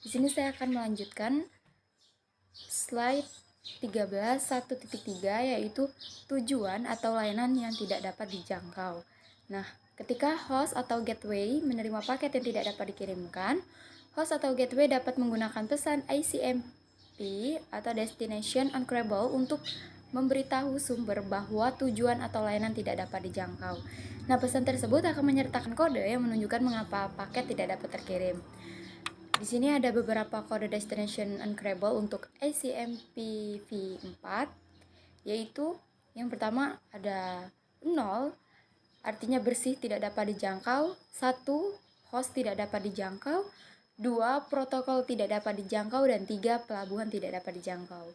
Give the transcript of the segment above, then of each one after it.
Di sini saya akan melanjutkan slide 13 1.3 yaitu tujuan atau layanan yang tidak dapat dijangkau. Nah, ketika host atau gateway menerima paket yang tidak dapat dikirimkan, host atau gateway dapat menggunakan pesan ICMP atau Destination Uncreable untuk memberitahu sumber bahwa tujuan atau layanan tidak dapat dijangkau. Nah, pesan tersebut akan menyertakan kode yang menunjukkan mengapa paket tidak dapat terkirim. Di sini ada beberapa kode Destination Uncreable untuk ICMP v4, yaitu yang pertama ada 0, artinya bersih tidak dapat dijangkau, 1, host tidak dapat dijangkau, 2, protokol tidak dapat dijangkau, dan 3, pelabuhan tidak dapat dijangkau.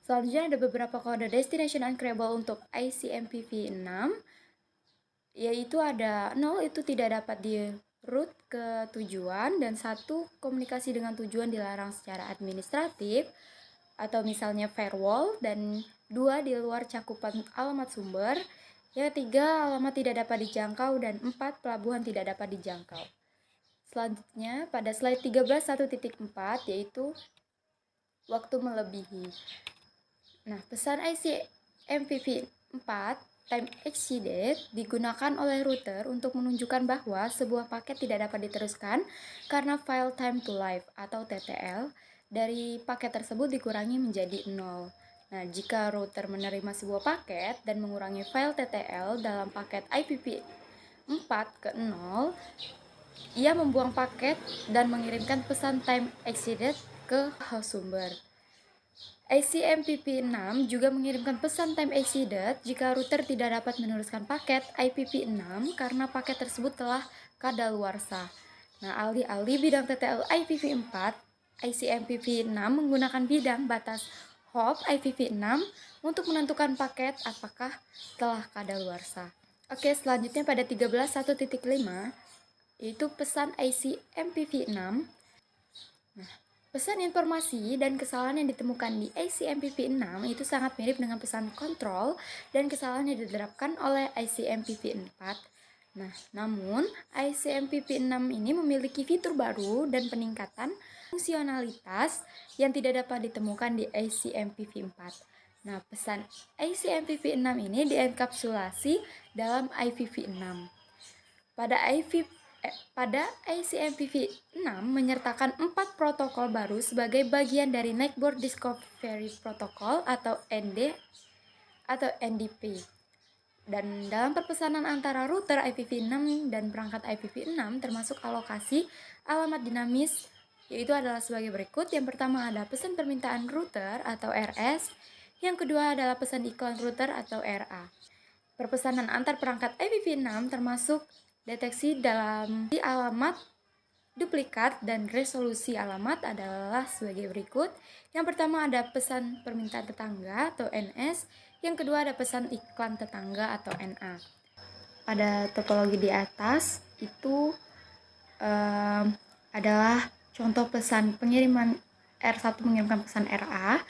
Selanjutnya ada beberapa kode Destination Uncreable untuk ICMP v6, yaitu ada 0 itu tidak dapat di route ke tujuan, dan 1 komunikasi dengan tujuan dilarang secara administratif atau misalnya firewall, dan 2 di luar cakupan alamat sumber, yang 3 alamat tidak dapat dijangkau, dan 4 pelabuhan tidak dapat dijangkau. Selanjutnya pada slide 13 1.4 yaitu waktu melebihi. Nah, pesan ICMP 4 time exceeded digunakan oleh router untuk menunjukkan bahwa sebuah paket tidak dapat diteruskan karena file time to live atau TTL dari paket tersebut dikurangi menjadi 0. Nah, jika router menerima sebuah paket dan mengurangi file TTL dalam paket IPv 4 ke 0, ia membuang paket dan mengirimkan pesan time exceeded ke host sumber. ICMPv6 juga mengirimkan pesan time exceeded jika router tidak dapat meneruskan paket IPv6 karena paket tersebut telah kadaluarsa. Nah, alih-alih bidang TTL IPv4, ICMPv6 menggunakan bidang batas hop IPv6 untuk menentukan paket apakah telah kadaluarsa. Oke, selanjutnya pada 13.1.5 yaitu pesan ICMPv6. Nah, pesan informasi dan kesalahan yang ditemukan di ICMPv6 itu sangat mirip dengan pesan kontrol dan kesalahan yang diterapkan oleh ICMPv4. Nah, namun ICMPv6 ini memiliki fitur baru dan peningkatan fungsionalitas yang tidak dapat ditemukan di ICMPv4. Nah, pesan ICMPv6 ini dienkapsulasi dalam IPv6. Pada ICMPv6 menyertakan 4 protokol baru sebagai bagian dari Network Discovery Protocol atau NDP. Dan dalam perpesanan antara router IPv6 dan perangkat IPv6 termasuk alokasi alamat dinamis, yaitu adalah sebagai berikut. Yang pertama ada pesan permintaan router atau RS, yang kedua adalah pesan iklan router atau RA. Perpesanan antar perangkat IPv6 termasuk deteksi dalam alamat duplikat dan resolusi alamat adalah sebagai berikut. Yang pertama ada pesan permintaan tetangga atau NS, yang kedua ada pesan iklan tetangga atau NA. Pada topologi di atas itu adalah contoh pesan pengiriman R1 mengirimkan pesan RA.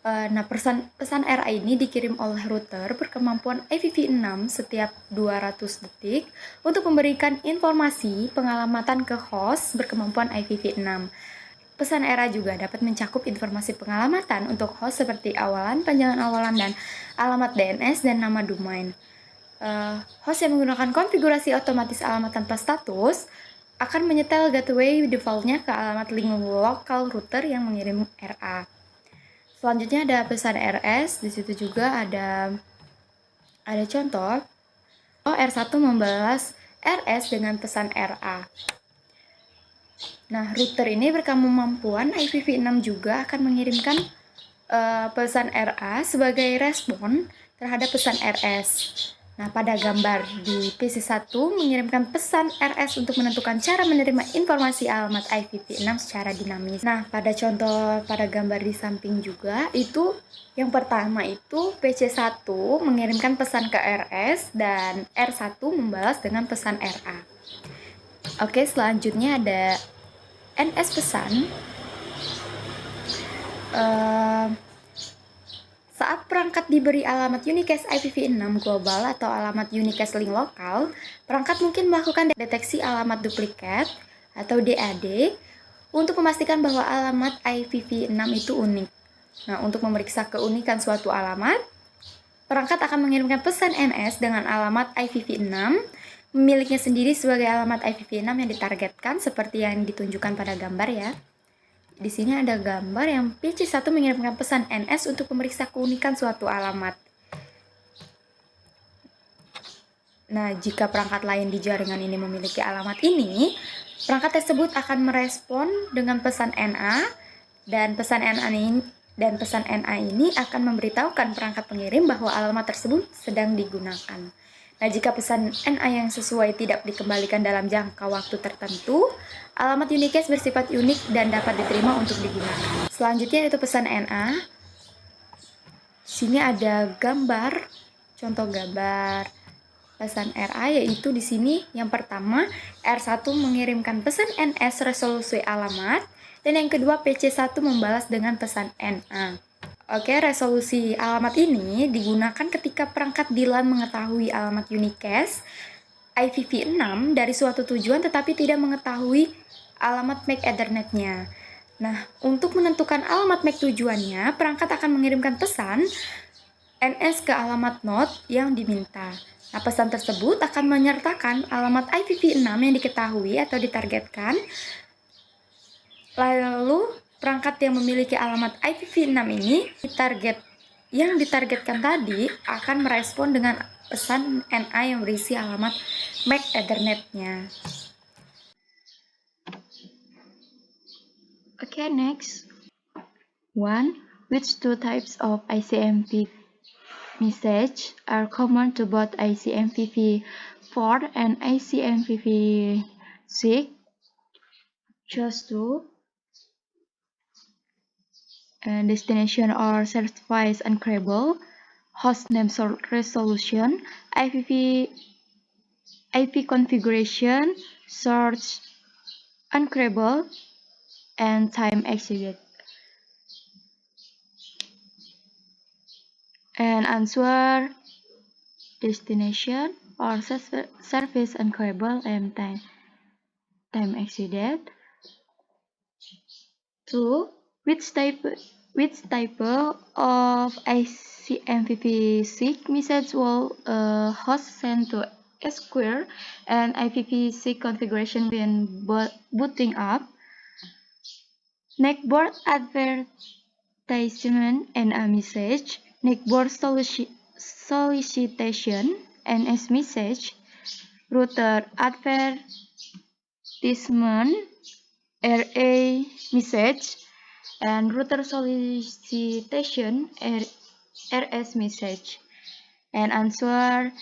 Nah, pesan RA ini dikirim oleh router berkemampuan IPv6 setiap 200 detik untuk memberikan informasi pengalamatan ke host berkemampuan IPv6. Pesan RA juga dapat mencakup informasi pengalamatan untuk host seperti awalan, panjangan awalan, dan alamat DNS dan nama domain. Host yang menggunakan konfigurasi otomatis alamat tanpa status akan menyetel gateway defaultnya ke alamat link lokal router yang mengirim RA. Selanjutnya ada pesan RS, di situ juga ada contoh R1 membalas RS dengan pesan RA. Nah, router ini berkemampuan IPv6 juga akan mengirimkan pesan RA sebagai respon terhadap pesan RS. Nah, pada gambar di PC1 mengirimkan pesan RS untuk menentukan cara menerima informasi alamat IPv6 secara dinamis. Nah, pada contoh pada gambar di samping juga itu yang pertama itu PC1 mengirimkan pesan ke RS dan R1 membalas dengan pesan RA. Oke, selanjutnya ada NS pesan. Saat perangkat diberi alamat unicast IPv6 global atau alamat unicast link lokal, perangkat mungkin melakukan deteksi alamat duplikat atau DAD untuk memastikan bahwa alamat IPv6 itu unik. Nah, untuk memeriksa keunikan suatu alamat, perangkat akan mengirimkan pesan NS dengan alamat IPv6 miliknya sendiri sebagai alamat IPv6 yang ditargetkan seperti yang ditunjukkan pada gambar ya. Di sini ada gambar yang PC1 mengirimkan pesan NS untuk memeriksa keunikan suatu alamat. Nah, jika perangkat lain di jaringan ini memiliki alamat ini, perangkat tersebut akan merespon dengan pesan NA dan pesan NA ini akan memberitahukan perangkat pengirim bahwa alamat tersebut sedang digunakan. Nah, jika pesan NA yang sesuai tidak dikembalikan dalam jangka waktu tertentu, alamat unicast bersifat unik dan dapat diterima untuk digunakan. Selanjutnya yaitu pesan NA. Sini ada gambar, contoh gambar pesan RA, yaitu di sini yang pertama R1 mengirimkan pesan NS resolusi alamat dan yang kedua PC1 membalas dengan pesan NA. Oke, resolusi alamat ini digunakan ketika perangkat di LAN mengetahui alamat unicast IPv6 dari suatu tujuan tetapi tidak mengetahui alamat MAC Ethernet-nya. Nah, untuk menentukan alamat MAC tujuannya, perangkat akan mengirimkan pesan NS ke alamat node yang diminta. Nah, pesan tersebut akan menyertakan alamat IPv6 yang diketahui atau ditargetkan. Lalu, perangkat yang memiliki alamat IPv6 ini yang ditargetkan tadi akan merespon dengan pesan NA yang berisi alamat MAC Ethernet-nya. Okay, next. 1. Which two types of ICMP message are common to both ICMPv4 and ICMPv6? Choose 2. Destination or service uncredible, hostname resolution, IP configuration, source uncredible, and time exceeded. And answer destination or service uncredible and time exceeded. 2. Which type of ICMPv6 message will a host send to SQL and IPv6 configuration when booting up? Netboard advertisement and a message, netboard solicitation NS message, router advertisement RA message, and router solicitation RS message. And answer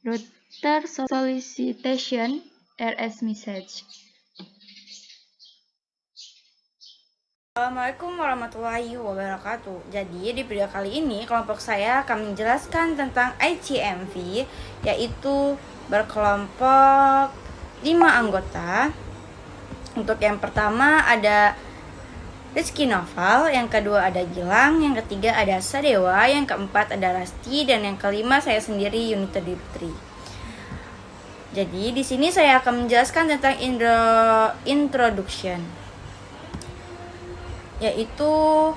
router solicitation RS message. Assalamualaikum warahmatullahi wabarakatuh. Jadi di video kali ini kelompok saya akan menjelaskan tentang ICMP, yaitu berkelompok 5 anggota. Untuk yang pertama ada Rizky Noval, yang kedua ada Gilang, yang ketiga ada Sadewa, yang keempat ada Rasti, dan yang kelima saya sendiri Yunita Diptri. Jadi di sini saya akan menjelaskan tentang introduction, yaitu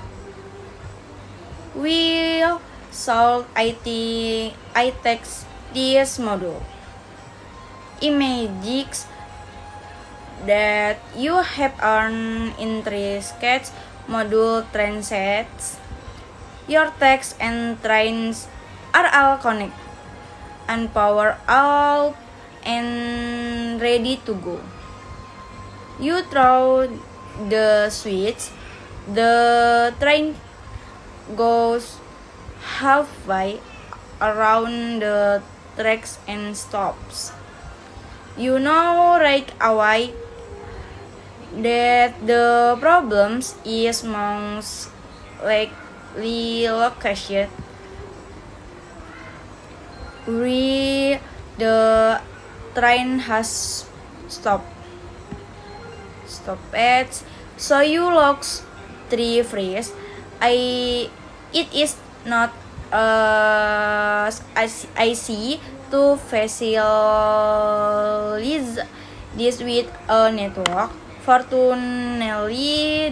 will solve text this module. Images that you have an intricate module transits your text and trains are all connected and power out and ready to go. You throw the switch, the train goes halfway around the tracks and stops. You know right away that the problems is most likely location where the train has stopped at. So you look 3 phrase. It is not easy to visualize this with a network. Fortunately,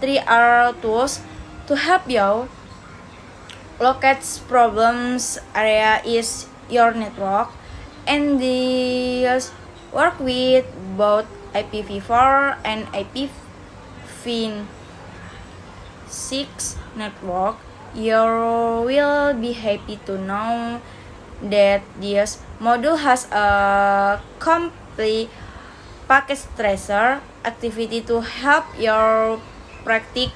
there are tools to help you locate problems area is your network, and these work with both IPv4 and IPv6 network. You will be happy to know that this module has a complete package tracer activity to help your practice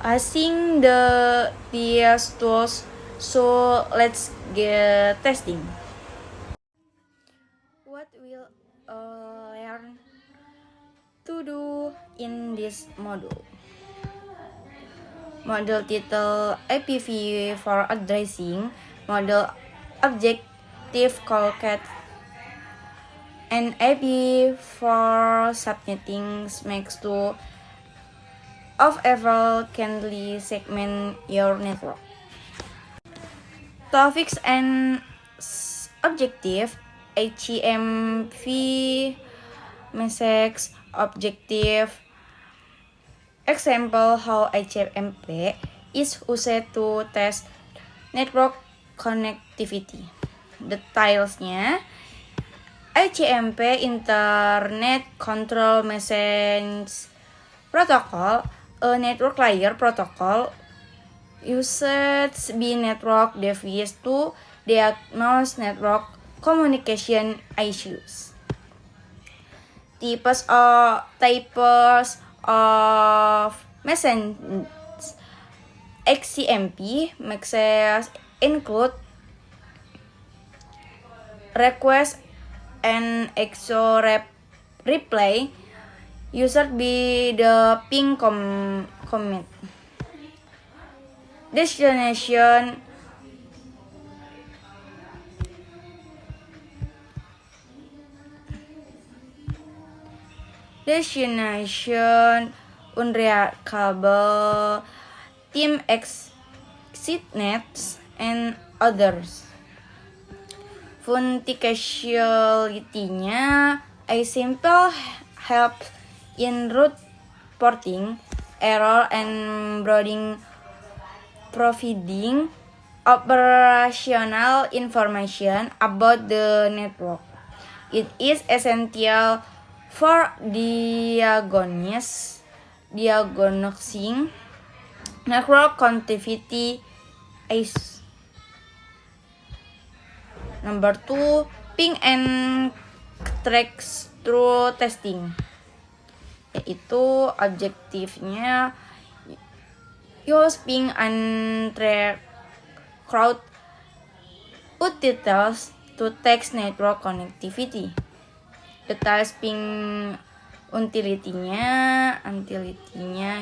using these tools. So let's get testing. What will learn to do in this module? Model title IPv4 addressing, model objective callcat, and IPv4 subnetting makes to of ever kindly segment your network. Topics and objective HTMV message objective. Example how HTMP is used to test network connectivity. Detailsnya, HTMP Internet Control Message Protocol, a network layer protocol uses by network device to diagnose network communication issues. Types of message XCMP messages include request and EXO reply used by the ping commit. Destination unreachable, team exit nets, and others. Functionality-nya a simple help in route porting, error and browsing, providing operational information about the network. It is essential for diagnosing network connectivity issues. Number 2, ping and tracks through testing. Yaitu objektifnya use ping and track crowd utilities to test network connectivity. Details ping utility-nya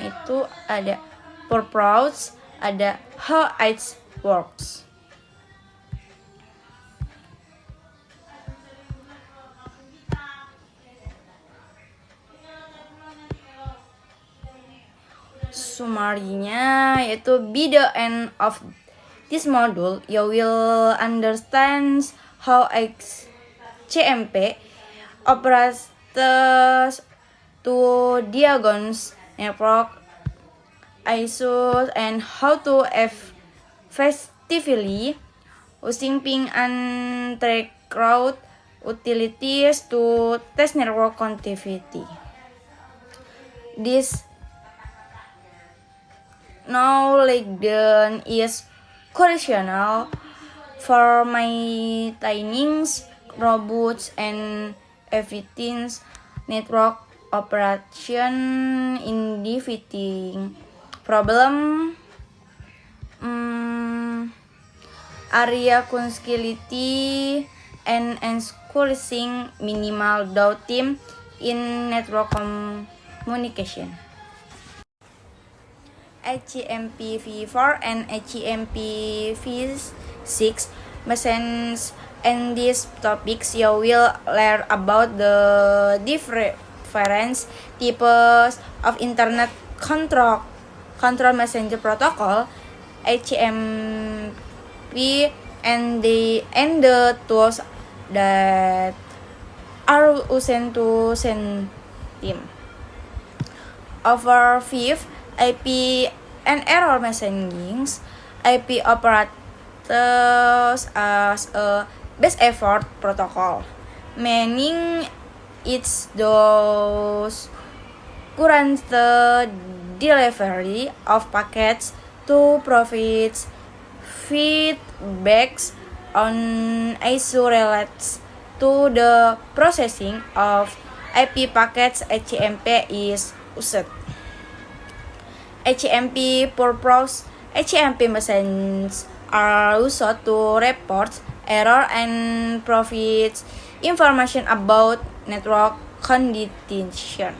itu ada purpose, ada how it works. Summary-nya yaitu by the end of this module you will understand how XCMP operates to diagnose network issues and how to effectively using ping and track route utilities to test network connectivity. This knowledge is crucial for maintaining robust and efficient network operation in defeating problem area functionality and ensuring minimal downtime in network communication. HTMPv4 and HTMPv6 messages. In these topics you will learn about the different types of internet control messenger protocol, HTMP, and the tools that are used to send victim. Over fifth, IP and error messaging, IP operators as a best effort protocol, meaning it's those current the delivery of packets to provides feedbacks on issue relates to the processing of IP packets. HTMP is used. HTMP purpose HTMP messages are used to report error and provide information about network condition.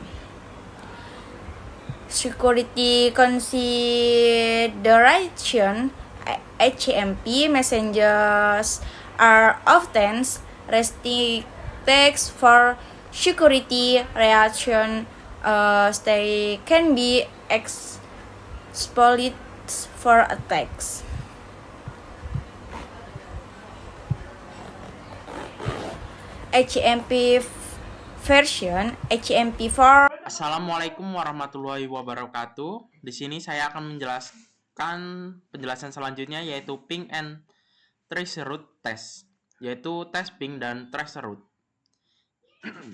Security consideration, HTMP messages are often restricted for security reason. They can be exploited for attacks. HTMP version HTMP4. Assalamualaikum warahmatullahi wabarakatuh. Di sini saya akan menjelaskan penjelasan selanjutnya yaitu ping and traceroute test, yaitu tes ping dan traceroute.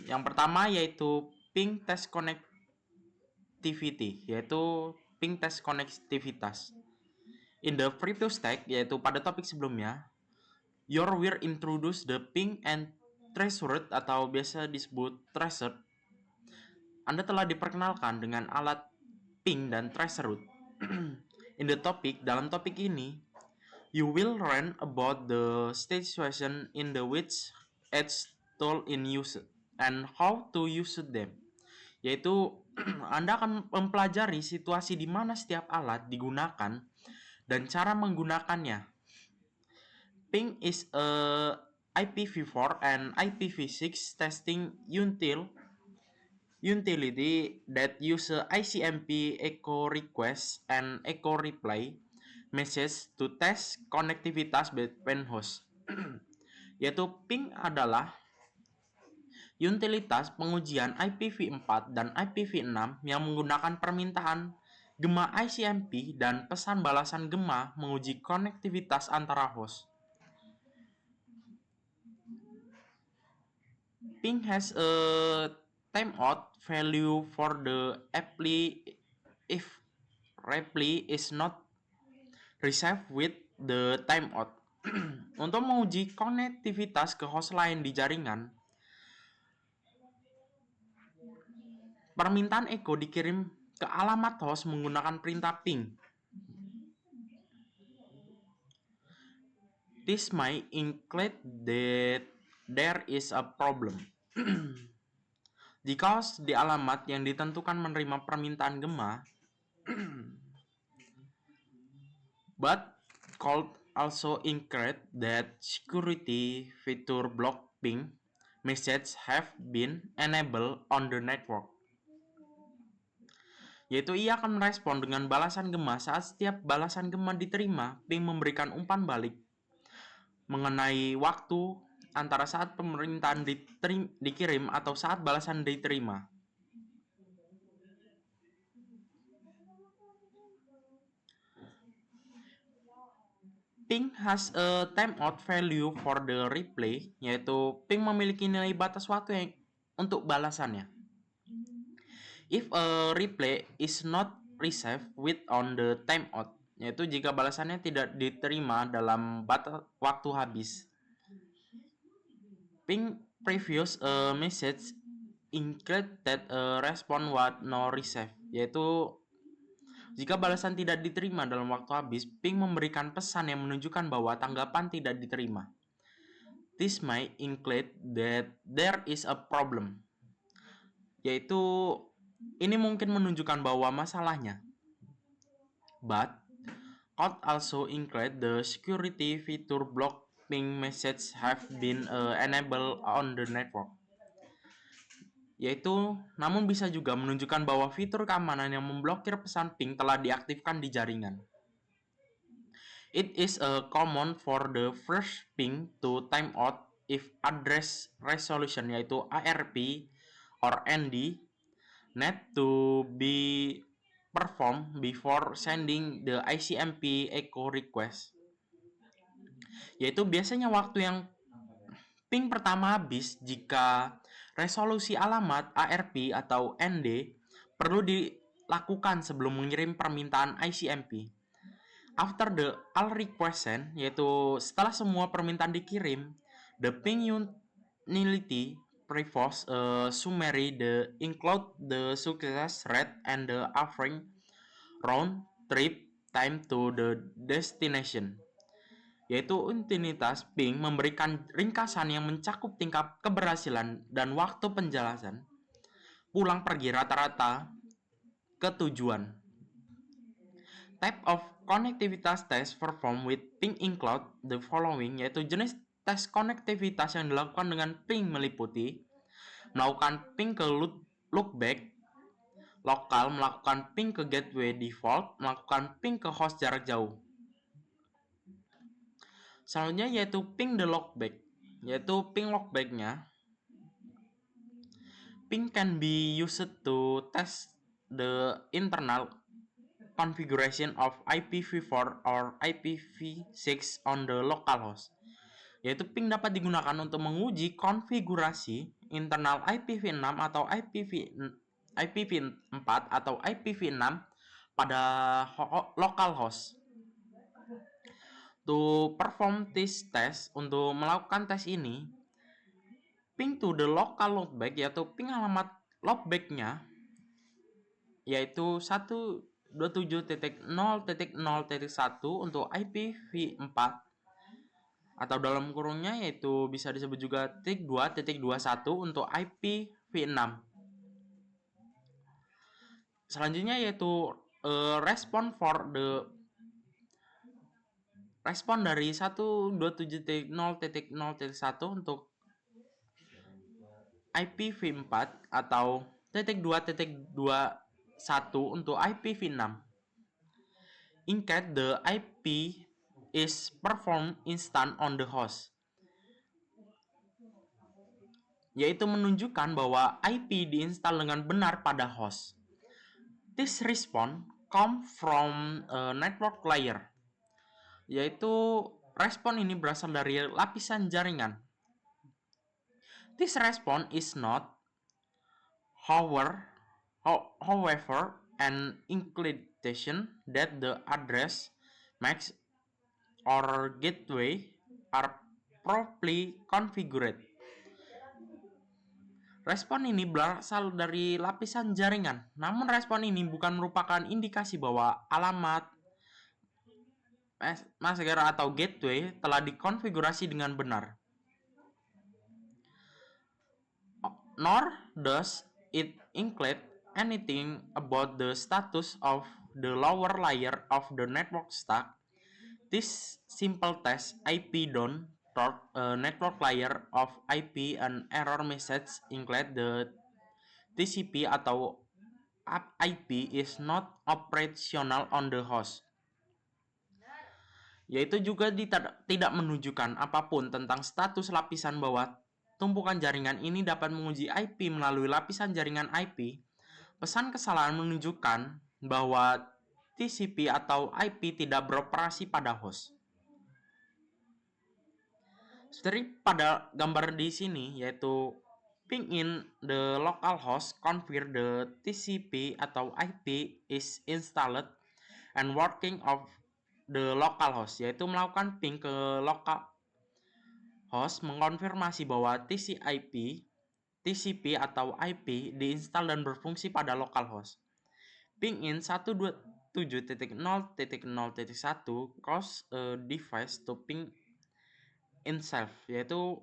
Yang pertama yaitu ping test connectivity, yaitu ping test konektivitas. In the previous tag, yaitu pada topik sebelumnya, you will introduce the ping and traceroute atau biasa disebut tracer. Anda telah diperkenalkan dengan alat ping dan traceroute. In the topic, dalam topik ini, you will learn about the situation in the which each tool in use and how to use them. Yaitu, Anda akan mempelajari situasi di mana setiap alat digunakan dan cara menggunakannya. Ping is a IPv4 and IPv6 testing utility that use ICMP echo request and echo reply message to test konektivitas between hosts. Yaitu ping adalah utilitas pengujian IPv4 dan IPv6 yang menggunakan permintaan gema ICMP dan pesan balasan gema menguji konektivitas antara host. Ping has a timeout value for the apply if reply is not received with the timeout. Untuk menguji konektivitas ke host lain di jaringan, permintaan echo dikirim ke alamat host menggunakan perintah ping. This might include that there is a problem. Jika host di alamat yang ditentukan menerima permintaan gema, but could also include that security feature block ping message have been enabled on the network. Yaitu ia akan merespon dengan balasan gema saat setiap balasan gema diterima, ping memberikan umpan balik mengenai waktu antara saat permintaan dikirim atau saat balasan diterima. Ping has a timeout value for the reply, yaitu ping memiliki nilai batas waktu yang untuk balasannya. If a reply is not received with on the timeout, yaitu jika balasannya tidak diterima dalam batas waktu habis. Ping previous message include that response was no received, yaitu jika balasan tidak diterima dalam waktu habis, ping memberikan pesan yang menunjukkan bahwa tanggapan tidak diterima. This might include that there is a problem, yaitu ini mungkin menunjukkan bahwa masalahnya. But could also include the security feature block ping message have been enabled on the network. Yaitu, namun bisa juga menunjukkan bahwa fitur keamanan yang memblokir pesan ping telah diaktifkan di jaringan. It is common for the first ping to timeout if address resolution, yaitu ARP or ND, need to be performed before sending the ICMP echo request. Yaitu biasanya waktu yang ping pertama habis jika resolusi alamat ARP atau ND perlu dilakukan sebelum mengirim permintaan ICMP. After the all request sent, yaitu setelah semua permintaan dikirim, the ping utility prefers summary the include the success rate and the average round trip time to the destination. Yaitu utilitas ping memberikan ringkasan yang mencakup tingkat keberhasilan dan waktu penjelasan pulang pergi rata-rata ke tujuan. Type of konektivitas test performed with ping include the following, yaitu jenis tes konektivitas yang dilakukan dengan ping meliputi melakukan ping ke loopback lokal, melakukan ping ke gateway default, melakukan ping ke host jarak jauh. Selanjutnya yaitu ping the loopback, yaitu ping loopbacknya. Ping can be used to test the internal configuration of IPv4 or IPv6 on the localhost. Yaitu ping dapat digunakan untuk menguji konfigurasi internal IPv6 atau IPv4 atau IPv6 pada localhost. To perform this test, untuk melakukan tes ini, ping to the local loopback, yaitu ping alamat loopbacknya, yaitu 127.0.0.1 untuk IPv4 atau dalam kurungnya yaitu bisa disebut juga 2.21 untuk IPv6. Selanjutnya yaitu respon dari 127.0.0.1 untuk IPv4 atau 2.21 untuk IPv6. In case the IP is performed instant on the host, yaitu menunjukkan bahwa IP diinstal dengan benar pada host. This response come from a network layer, yaitu respon ini berasal dari lapisan jaringan. This response is not, however, an inclination that the address, MAC, or gateway are properly configured. Respon ini berasal dari lapisan jaringan, namun respon ini bukan merupakan indikasi bahwa alamat masker atau gateway telah dikonfigurasi dengan benar. Nor does it include anything about the status of the lower layer of the network stack. This simple test IP down toward a network layer of IP and error message include the TCP atau IP is not operational on the host. Yaitu juga tidak menunjukkan apapun tentang status lapisan bawah tumpukan jaringan ini dapat menguji IP melalui lapisan jaringan IP. Pesan kesalahan menunjukkan bahwa TCP atau IP tidak beroperasi pada host. Seperti pada gambar di sini, yaitu ping in the local host confirm the TCP atau IP is installed and working of the local host, yaitu melakukan ping ke local host mengkonfirmasi bahwa TCP atau IP diinstal dan berfungsi pada local host. Ping in 127.0.0.1 cause a device to ping itself, yaitu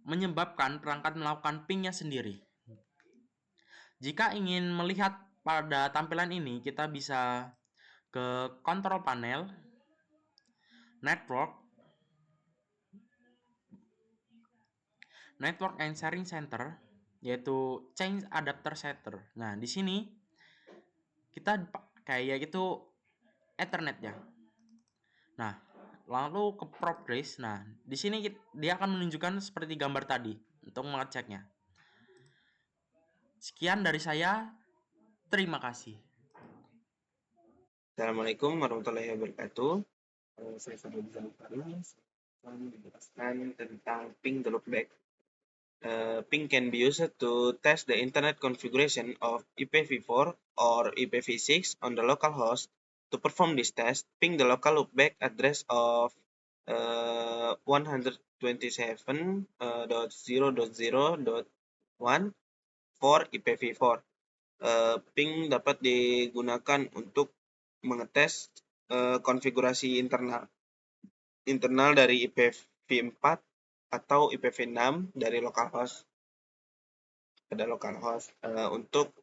menyebabkan perangkat melakukan pingnya sendiri. Jika ingin melihat pada tampilan ini, kita bisa ke control panel, network and sharing center, yaitu change adapter setter. Nah, di sini kita kayak gitu Ethernet ya. Nah, lalu ke progress. Nah, di sini dia akan menunjukkan seperti gambar tadi untuk mengeceknya. Sekian dari saya. Terima kasih. Assalamualaikum warahmatullahi wabarakatuh. Saya Fadil Zalfari akan menjelaskan tentang ping the loopback. Ping can be used to test the internet configuration of IPv4 or IPv6 on the local host. To perform this test, ping the local loopback address of 127.0.0.1 for IPv4. Ping dapat digunakan untuk mengetes konfigurasi internal dari IPv4 atau IPv6 dari localhost pada localhost untuk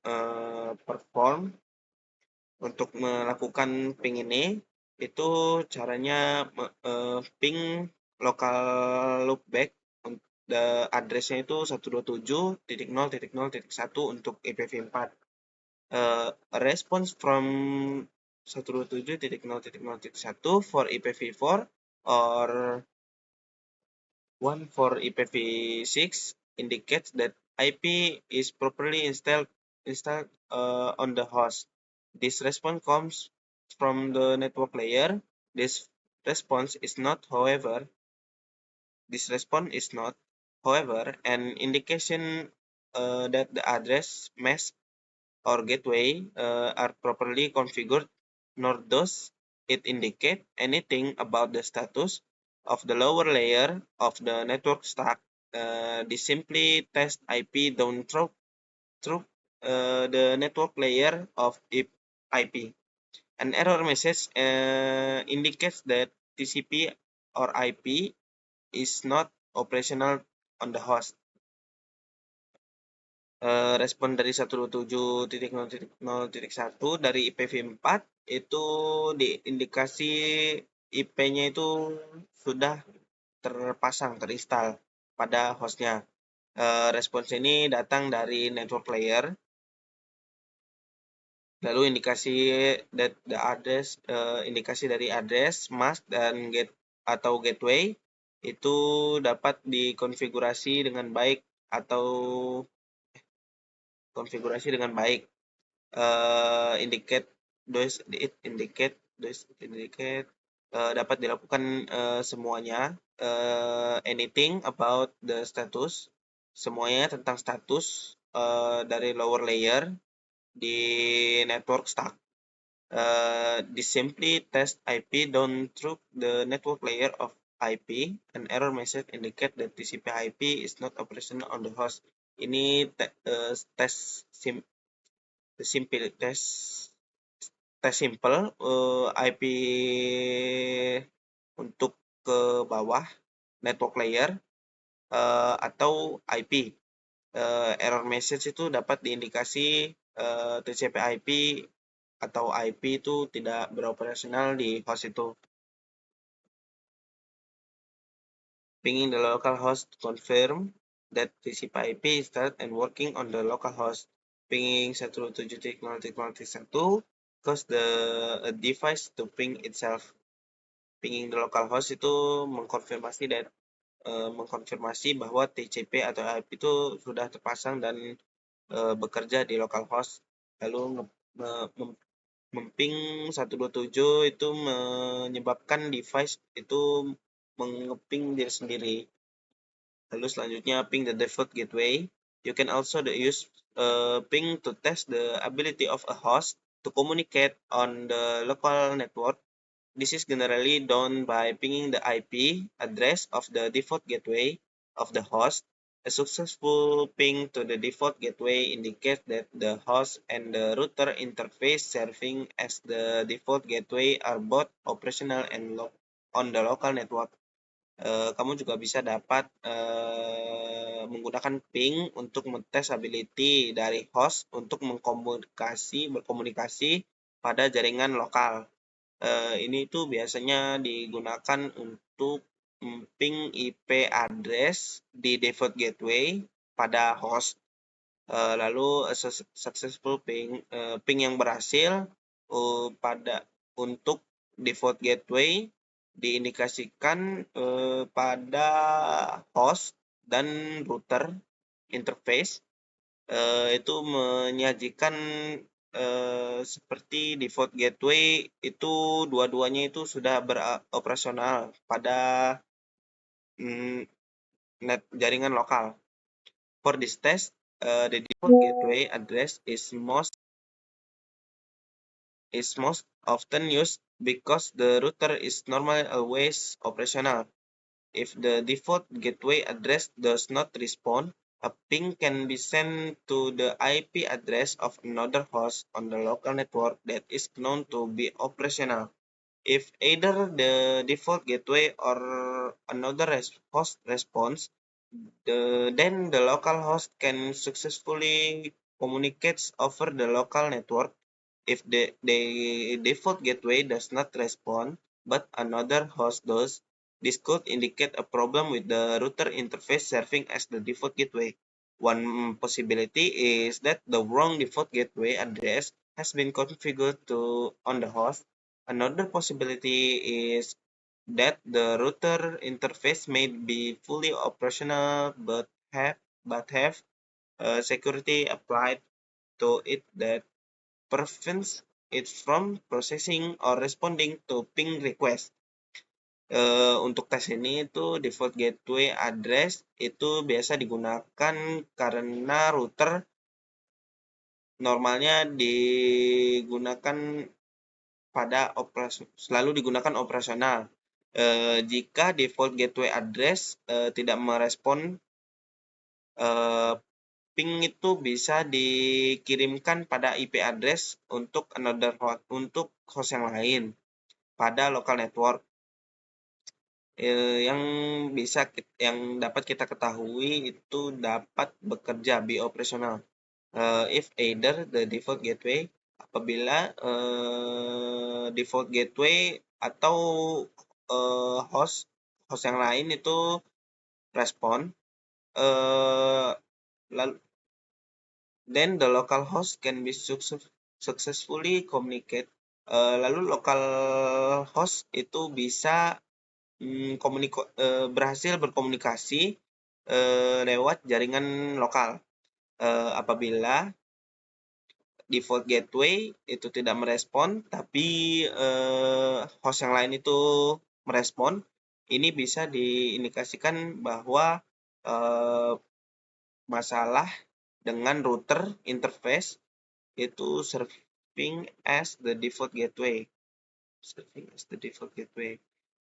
untuk melakukan ping ini itu caranya ping local loopback addressnya itu 127.0.0.1 untuk IPv4. A response from 127.0.0.1 for IPv4 or 1 for IPv6 indicates that IP is properly installed on the host. This response comes from the network layer. This response is not, however, an indication that the address mask or gateway are properly configured, nor does it indicate anything about the status of the lower layer of the network stack. This simply tests IP down through the network layer of IP. An error message indicates that TCP or IP is not operational on the host. Respon dari 127.0.0.1 dari IPv4 itu diindikasi IP-nya itu sudah terinstall pada hostnya. Respons ini datang dari network layer. Lalu indikasi dari address, mask dan atau gateway itu dapat dikonfigurasi dengan baik atau dapat dilakukan semuanya. Anything about the status, semuanya tentang status dari lower layer di network stack. This simply test IP down through the network layer of IP. An error message indicate that TCP/IP is not operational on the host. Ini simple IP untuk ke bawah network layer atau IP. Error message itu dapat diindikasi TCP/IP atau IP itu tidak beroperasional di host itu. Pinging the local host to confirm that TCP/IP is installed and working on the local host. Pinging 127.0.0.1 cause the device to ping itself. Pinging the local host itu mengkonfirmasi bahwa TCP atau IP itu sudah terpasang dan bekerja di localhost. Lalu memping 127 itu menyebabkan device itu mengeping diri sendiri. Lalu selanjutnya ping the default gateway. You can also use ping to test the ability of a host to communicate on the local network. This is generally done by pinging the IP address of the default gateway of the host. A successful ping to the default gateway indicates that the host and the router interface serving as the default gateway are both operational and on the local network. Kamu juga bisa dapat menggunakan ping untuk mengetes ability dari host untuk berkomunikasi pada jaringan lokal. Ini itu biasanya digunakan untuk ping IP address di default gateway pada host. Lalu successful ping yang berhasil untuk default gateway diindikasikan pada host dan router interface itu menyajikan seperti default gateway itu dua-duanya itu sudah beroperasional pada jaringan lokal. For this test, the default gateway address is most often used because the router is normally always operational. If the default gateway address does not respond, a ping can be sent to the IP address of another host on the local network that is known to be operational. If either the default gateway or another host responds, then the local host can successfully communicate over the local network. If the default gateway does not respond, but another host does, this could indicate a problem with the router interface serving as the default gateway. One possibility is that the wrong default gateway address has been configured on the host. Another possibility is that the router interface may be fully operational but have security applied to it that prevents it from processing or responding to ping request. Untuk tes ini itu default gateway address itu biasa digunakan karena router normalnya selalu digunakan operasional. Jika default gateway address tidak merespon, ping itu bisa dikirimkan pada IP address untuk host yang lain pada local network. Yang dapat kita ketahui itu dapat bekerja be operational. If either the default gateway, apabila default gateway atau host yang lain itu respon, then the local host can be successfully communicate. Lalu local host itu bisa berhasil berkomunikasi lewat jaringan lokal. Apabila default gateway itu tidak merespon, tapi host yang lain itu merespon, ini bisa diindikasikan bahwa masalah dengan router interface itu serving as the default gateway.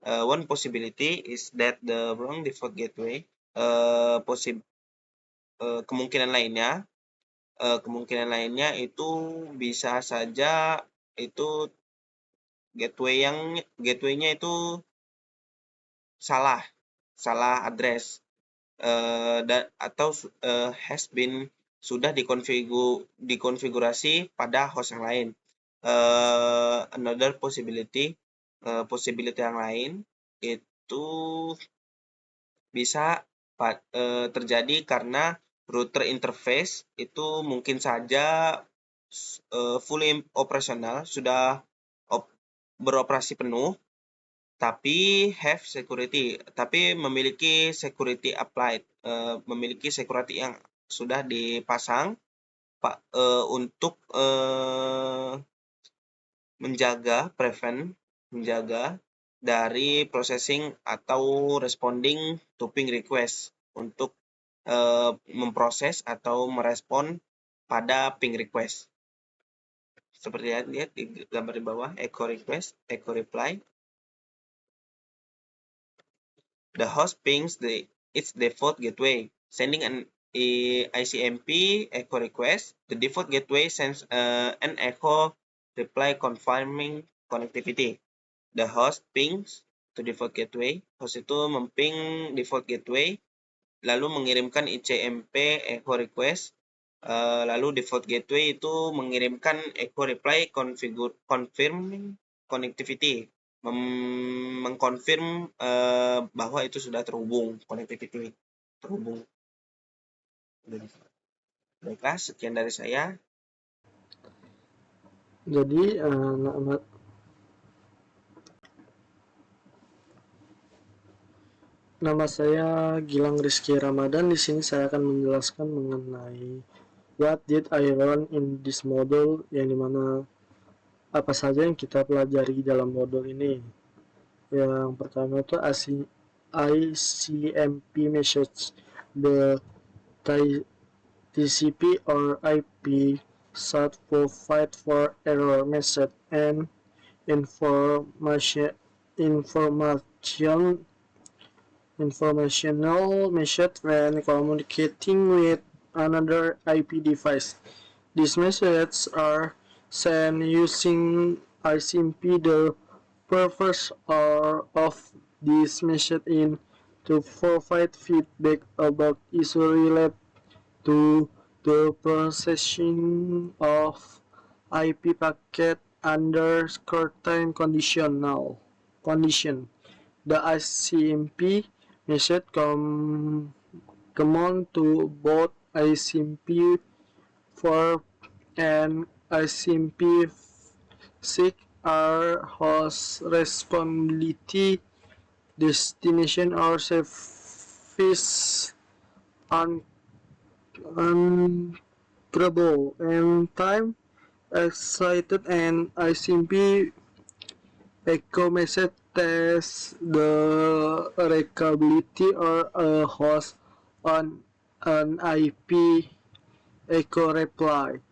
One possibility is that the wrong default gateway. Kemungkinan lainnya itu bisa saja itu gateway-nya itu salah address, atau sudah dikonfigurasi pada host yang lain. Another possibility yang lain itu bisa terjadi karena router interface itu mungkin saja fully operational, sudah beroperasi penuh, tapi memiliki security applied, memiliki security yang sudah dipasang untuk menjaga dari processing atau responding to ping request, untuk memproses atau merespon pada ping request. Seperti lihat di gambar di bawah, echo request, echo reply. The host pings its default gateway, sending an ICMP echo request. The default gateway sends an echo reply confirming connectivity. The host pings to default gateway. Host itu memping default gateway, lalu mengirimkan ICMP echo request. Lalu default gateway itu mengirimkan echo reply confirming connectivity, mengkonfirm bahwa itu sudah terhubung. Baiklah, sekian dari saya. Jadi nama saya Gilang Rizky Ramadan. Di sini saya akan menjelaskan mengenai What did I learn in this module? Yang dimana apa saja yang kita pelajari dalam modul ini? Yang pertama itu ICMP message. The TCP or IP should provide for error message and informational message when communicating with another IP device. These messages are sent using ICMP. The purpose of this message is to provide feedback about issues related to the processing of IP packet under certain condition. The ICMP message common to both ICMP 4 and ICMP 6 are host responsibility, destination or service uncountable, and time excited and ICMP echo message test the reachability or a host on an IP echo reply.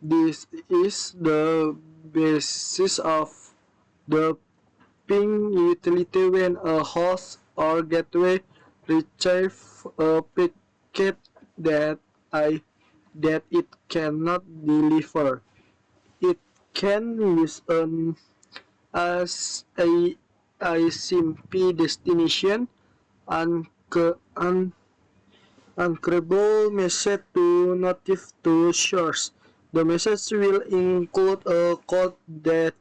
This is the basis of the ping utility when a host or gateway retrieves a packet that it cannot deliver. It can use an ICMP destination uncountable message to notify to source. The message will include a code that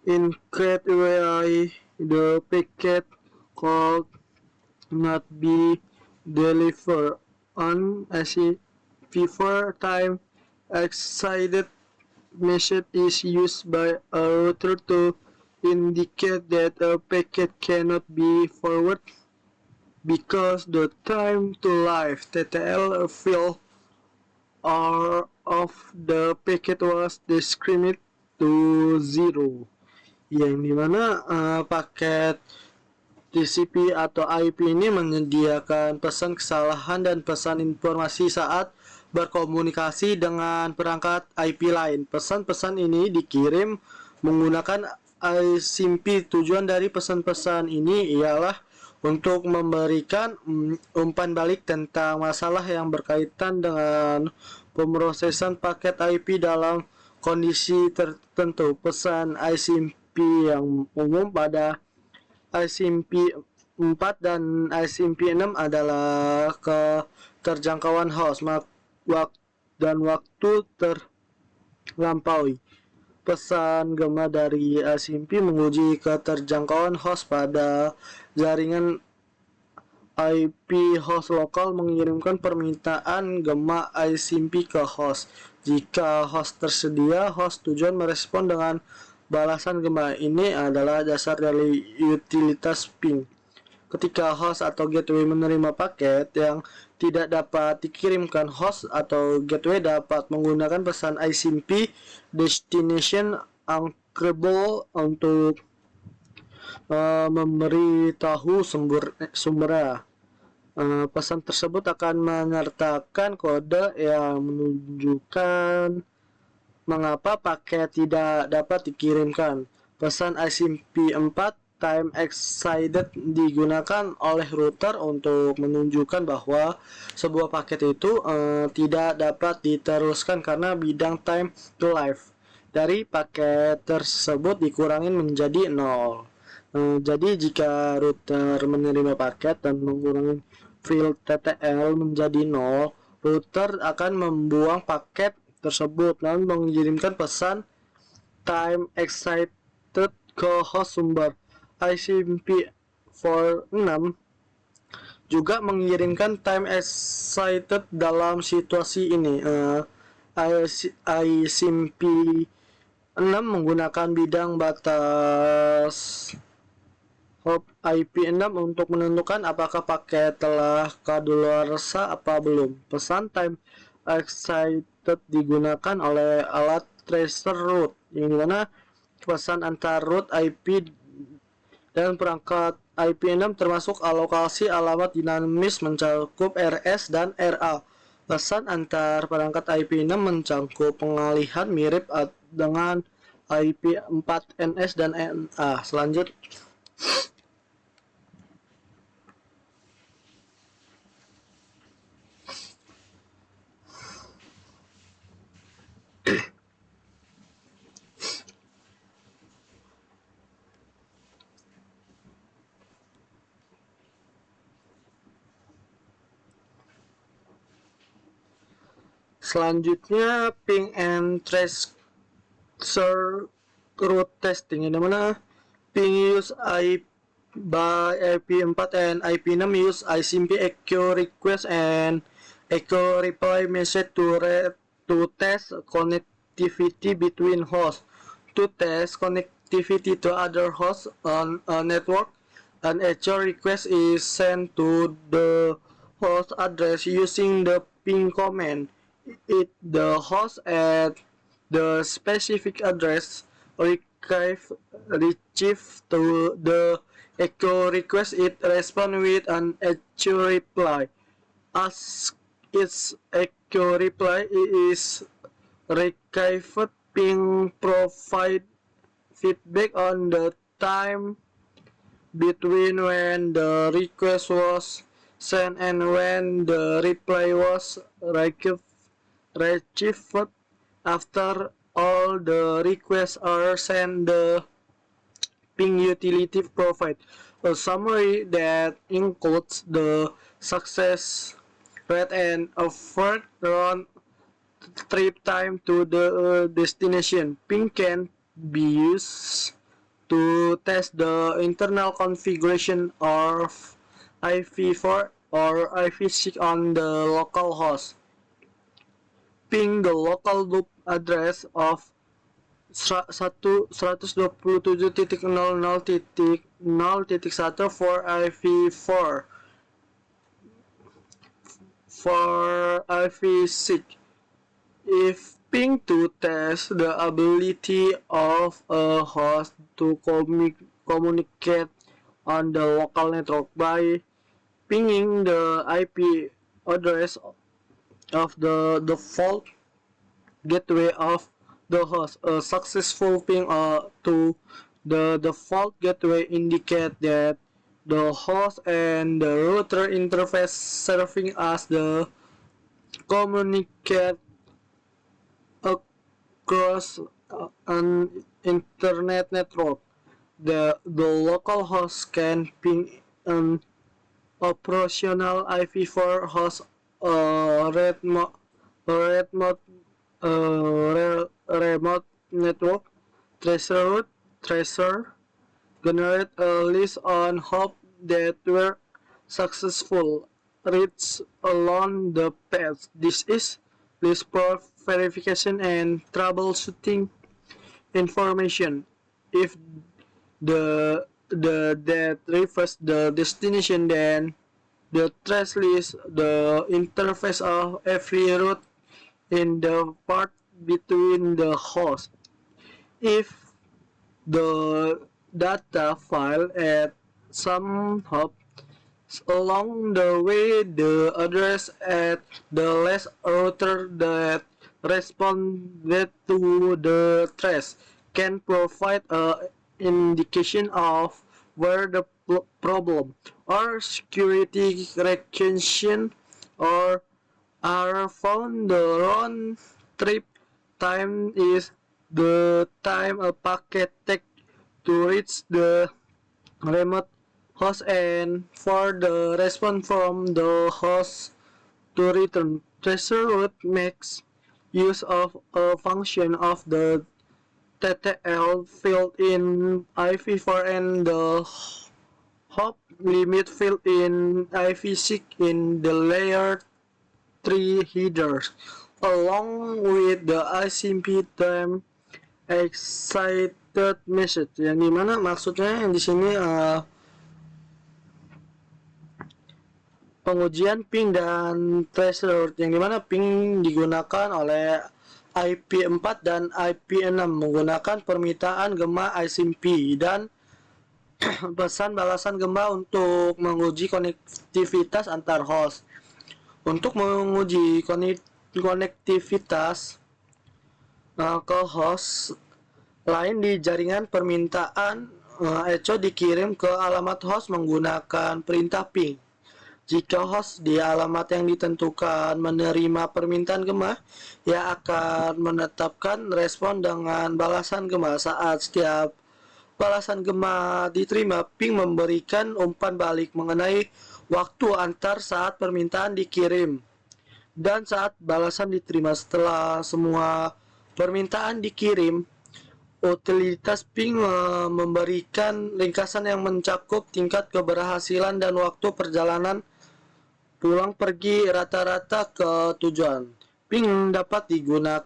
indicates why the packet could not be delivered on ICMP4 time. Excited message is used by a router to indicate that a packet cannot be forwarded because the time to live TTL field or of the packet was discriminated to 0, yang dimana paket TCP atau IP ini menyediakan pesan kesalahan dan pesan informasi saat berkomunikasi dengan perangkat IP lain. Pesan-pesan ini dikirim menggunakan ICMP. Tujuan dari pesan-pesan ini ialah untuk memberikan umpan balik tentang masalah yang berkaitan dengan pemrosesan paket IP dalam kondisi tertentu. Pesan ICMP yang umum pada ICMP 4 dan ICMP 6 adalah keterjangkauan host dan waktu terlampaui. Pesan gema dari ICMP menguji keterjangkauan host pada jaringan IP. Host lokal mengirimkan permintaan gema ICMP ke host. Jika host tersedia, host tujuan merespon dengan balasan gema. Ini adalah dasar dari utilitas ping. Ketika host atau gateway menerima paket yang tidak dapat dikirimkan, host atau gateway dapat menggunakan pesan ICMP destination uncountable untuk memberitahu sumbernya. Pesan tersebut akan menyertakan kode yang menunjukkan mengapa paket tidak dapat dikirimkan. Pesan ICMP 4 time excited digunakan oleh router untuk menunjukkan bahwa sebuah paket itu tidak dapat diteruskan karena bidang time to live dari paket tersebut dikurangin menjadi 0. Jadi jika router menerima paket dan mengurangi field TTL menjadi 0, router akan membuang paket tersebut dan mengirimkan pesan time excited ke host sumber. ICMP 46 juga mengirimkan time excited dalam situasi ini. ICMP 6 menggunakan bidang batas hop IP 6 untuk menentukan apakah paket telah kadaluarsa apa belum. Pesan time excited digunakan oleh alat tracer root, yang dimana pesan antar root IP dan perangkat IP6 termasuk alokasi alamat dinamis mencakup RS dan RA. Pesan antar perangkat IP6 mencakup pengalihan mirip dengan IP4NS dan NA. Selanjutnya, ping and tracer root testing, yang dimana ping use by IP4 and IP6 use ICMP echo request and echo reply message to test connectivity between hosts. To test connectivity to other hosts on a network, an echo request is sent to the host address using the ping command. If the host at the specific address retrieve to the echo request, it responds with an echo reply. As its echo reply is retrieved, ping provide feedback on the time between when the request was sent and when the reply was retrieved. After all the requests are sent, the ping utility provides a summary that includes the success rate and average round trip time to the destination. Ping can be used to test the internal configuration of IP4 or IP6 on the local host. Ping the local loop address of 127.00.0.0.1 for IP4 for IP6. If ping to test the ability of a host to communicate on the local network by pinging the IP address of the default gateway of the host. A successful ping to the default gateway indicate that the host and the router interface serving as the communicate across an internet network. The local host can ping an operational IP4 host remote network tracer generate a list on hosts that were successful reads along the path. This is list for verification and troubleshooting information. If the that refers the destination, then the trace list the interface of every route in the part between the hosts. If the data file at some hop along the way, the address at the last router that responded to the trace can provide an indication of where the problem or security requisition or are found. The round trip time is the time a packet takes to reach the remote host and for the response from the host to return. Tracer route makes use of a function of the TTL field in IP4 and the hop limit field in IP6 in the layer 3 headers, along with the ICMP time excited message, yang dimana maksudnya yang di sini pengujian ping dan traceroute, yang dimana ping digunakan oleh IP4 dan IP6 menggunakan permintaan gema ICMP dan pesan balasan gema untuk menguji konektivitas antar host. Untuk menguji konektivitas ke host lain di jaringan, permintaan echo dikirim ke alamat host menggunakan perintah ping. Jika host di alamat yang ditentukan menerima permintaan gema, ia akan menetapkan respon dengan balasan gema. Saat setiap balasan gema diterima, ping memberikan umpan balik mengenai waktu antar saat permintaan dikirim dan saat balasan diterima. Setelah semua permintaan dikirim, utilitas ping memberikan ringkasan yang mencakup tingkat keberhasilan dan waktu perjalanan pulang pergi rata-rata ke tujuan. Ping dapat digunakan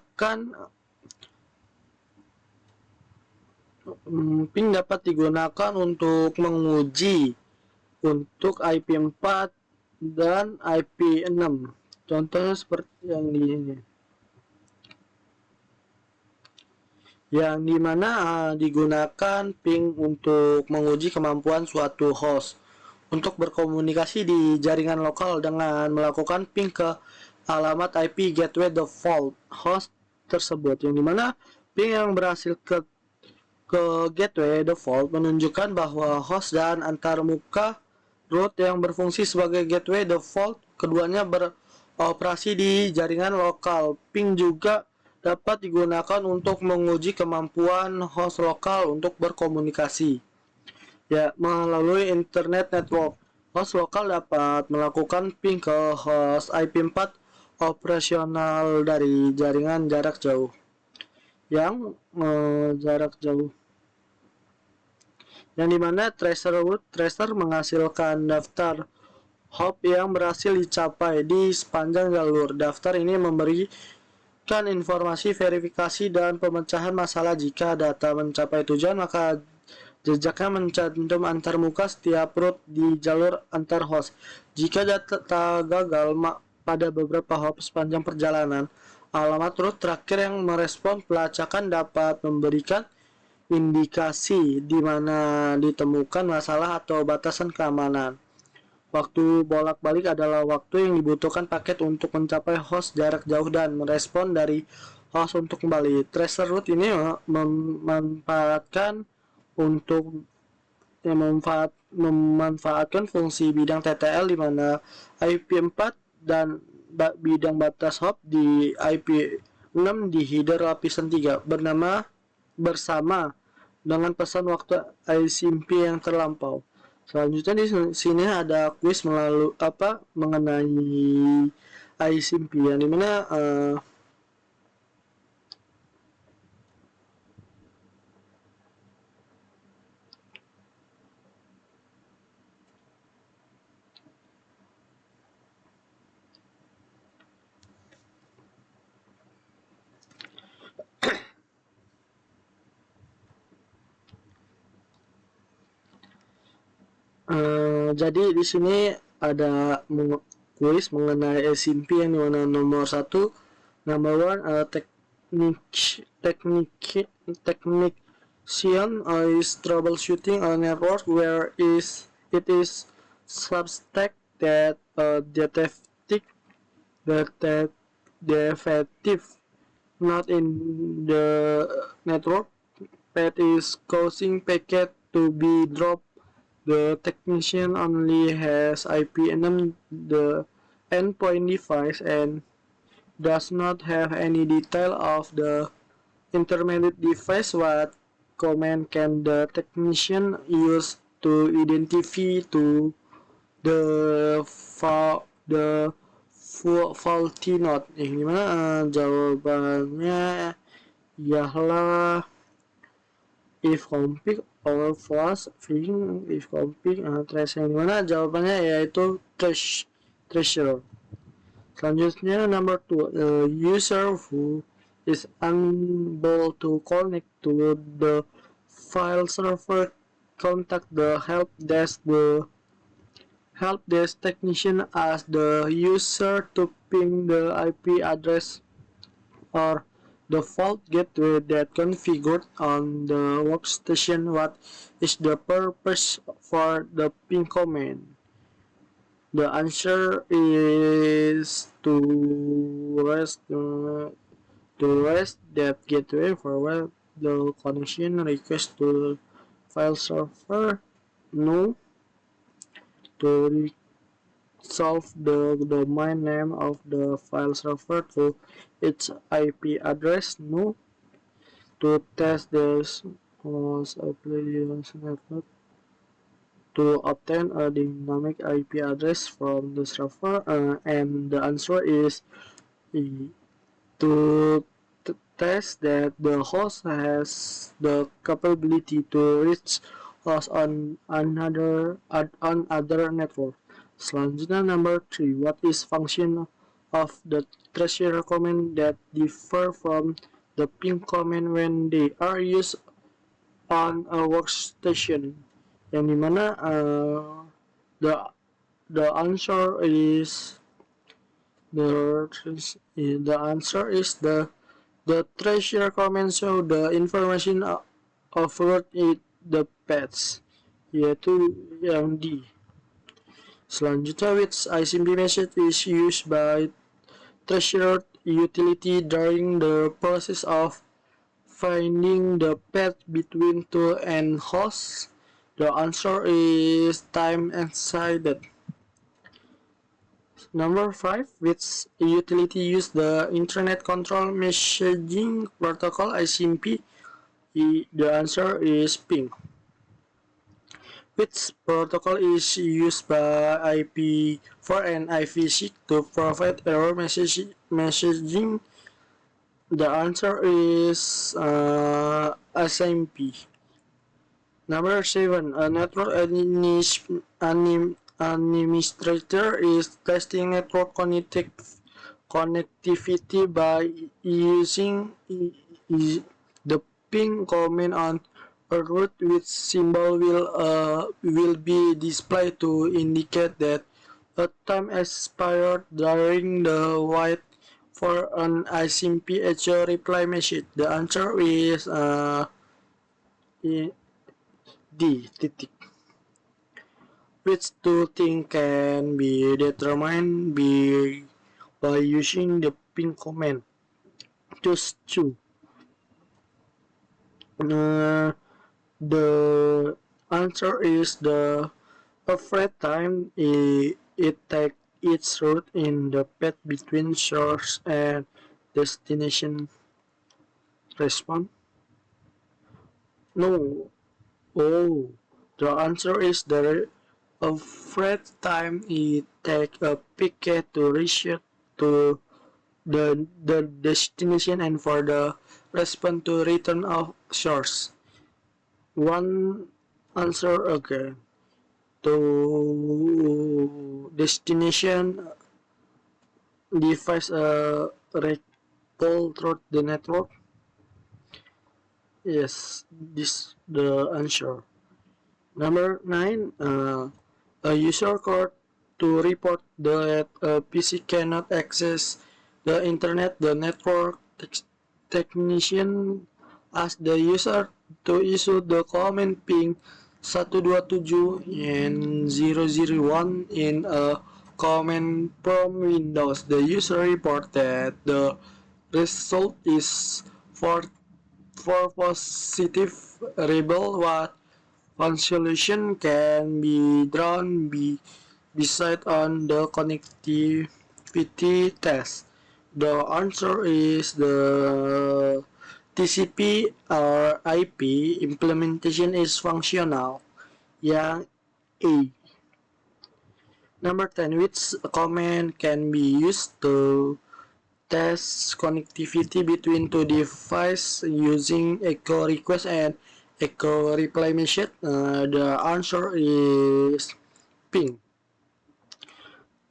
untuk menguji untuk IP4 dan IP6. Contohnya seperti yang di ini. Yang dimana digunakan ping untuk menguji kemampuan suatu host untuk berkomunikasi di jaringan lokal dengan melakukan ping ke alamat IP gateway default host tersebut, yang dimana ping yang berhasil ke gateway default menunjukkan bahwa host dan antarmuka root yang berfungsi sebagai gateway default keduanya beroperasi di jaringan lokal. Ping juga dapat digunakan untuk menguji kemampuan host lokal untuk berkomunikasi melalui internet network. Host lokal dapat melakukan ping ke host IP4 operasional dari jaringan jarak jauh. Yang dimana tracer menghasilkan daftar hop yang berhasil dicapai di sepanjang jalur. Daftar ini memberikan informasi verifikasi dan pemecahan masalah. Jika data mencapai tujuan, maka jejaknya mencantum antarmuka setiap root di jalur antar host. Jika data gagal pada beberapa hop sepanjang perjalanan, alamat root terakhir yang merespon pelacakan dapat memberikan indikasi di mana ditemukan masalah atau batasan keamanan. Waktu bolak-balik adalah waktu yang dibutuhkan paket untuk mencapai host jarak jauh dan merespon dari host untuk kembali. Tracer route ini memanfaatkan fungsi bidang TTL di mana IP4 dan bidang batas hop di IP6 di header lapisan 3 bersama dengan pesan waktu ICMP yang terlampau. Selanjutnya di sini ada kuis mengenai ICMP, yang dimana jadi di sini ada kuis mengenai ICMP, yang dimana nomor 1, number 1, technician is troubleshooting a network where it is suspect that a defective node in the network path is causing packet to be dropped. The technician only has IP6, the endpoint device, and does not have any detail of the intermediate device. What command can the technician use to identify to the faulty node? Yang dimana jawabannya ialah if config or false thing, if config trace, yang dimana jawabannya yaitu treasure. Selanjutnya number 2, user who is unable to connect to the file server contact the help desk. The Help desk technician asks the user to ping the IP address or default gateway that configured on the workstation. What is the purpose for the ping command? The answer is to rest that gateway for web the connection request to file server. No, to resolve the domain name of the file server to its IP address. No, to test the host application network to obtain a dynamic IP address from the server. And the answer is E. To test that the host has the capability to reach host on other network. Selanjutnya number 3. What is function of the treasure command that differ from the ping command when they are used on a workstation? Yang dimana the the answer is the answer is the treasure command show the information of route it the paths, yaitu yang D. Selanjutnya, which ICMP message is used by treasure utility during the process of finding the path between tool and host. The answer is time excited. Number 5, which utility use the Internet Control Messaging Protocol ICMP? The answer is ping. Which protocol is used by IP4 and IPsec to provide error messaging? The answer is ICMP. Number 7, a network administrator is testing network connectivity by using the ping command on a route which symbol will be displayed to indicate that a time expired during the wait for an ICMP HO reply message. The answer is D. Titik. Which two things can be determined by using the ping command? Choose two. The answer is the average time it takes its route in the path between source and destination. Respond? No. Oh, the answer is the average time it takes a packet to reach to the destination and for the response to return of source. One answer again. To destination device recall through the network. Yes, this the answer. Number 9, a user code to report that a PC cannot access the internet. The network technician asks the user to issue the command ping 127 and 001 in a command prompt Windows. The user report that the result is for positive rebel. What one solution can be drawn beside on the connectivity test? The answer is the TCP or IP implementation is functional. Yang A. Number 10, which command can be used to test connectivity between two devices using echo request and echo reply message? The answer is ping.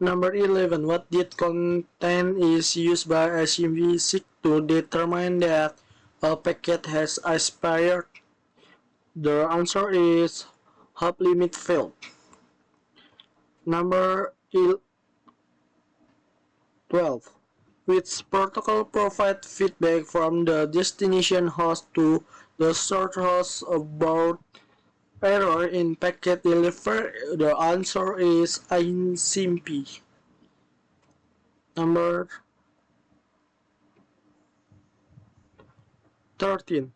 Number 11, what did content is used by ICMP to determine that a packet has expired? The answer is hop limit field. Number 12. Which protocol provide feedback from the destination host to the source host about error in packet delivery? The answer is ICMP. Number 13.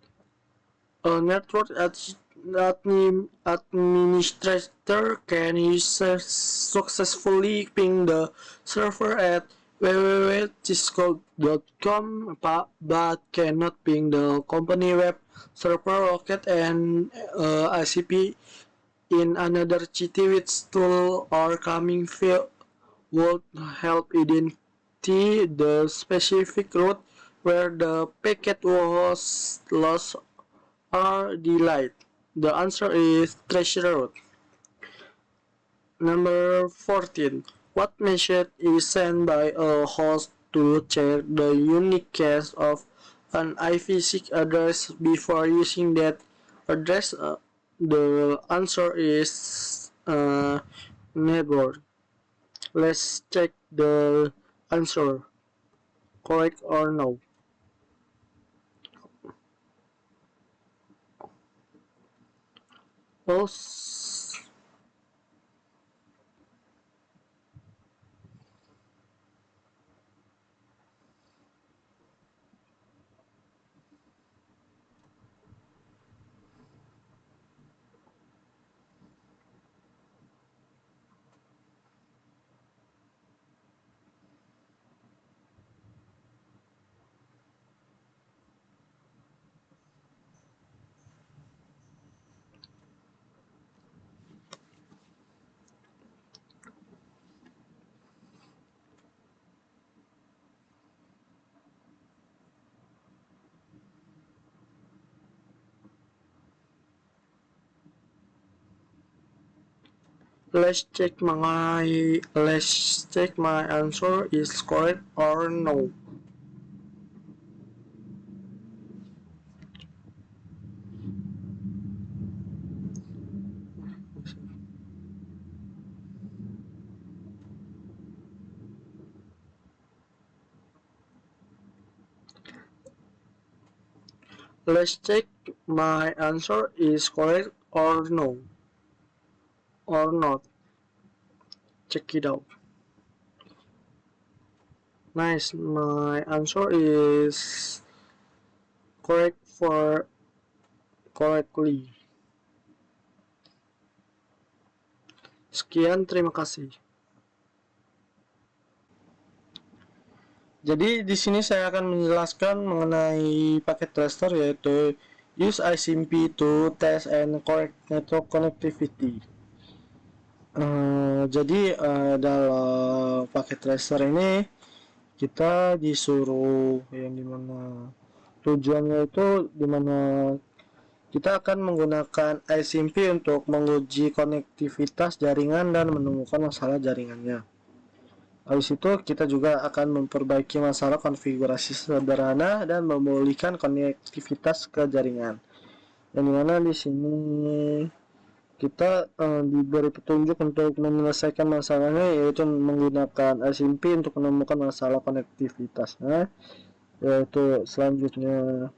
A network administrator can successfully ping the server at www.cisco.com but cannot ping the company web server located and ICP in another city. Which tool or coming field would help identify the specific route where the packet was lost or delayed? The answer is treasure route. Number 14. What message is sent by a host to check the unique cache of an IPv6 address before using that address? The answer is network. Let's check the answer. Correct or no? False. Let's check my answer is correct or no. Let's check my answer is correct or no or not. Check it out. Nice, my answer is correct for correctly. Sekian, terima kasih. Jadi di sini saya akan menjelaskan mengenai paket tracer, yaitu use ICMP to test and correct network connectivity. Jadi dalam paket tracer ini kita disuruh yang dimana tujuannya itu dimana kita akan menggunakan ICMP untuk menguji konektivitas jaringan dan menemukan masalah jaringannya. Habis itu kita juga akan memperbaiki masalah konfigurasi sederhana dan memulihkan konektivitas ke jaringan. Yang dimana di sini kita diberi petunjuk untuk menyelesaikan masalahnya, yaitu menggunakan ICMP untuk menemukan masalah konektivitasnya. Yaitu selanjutnya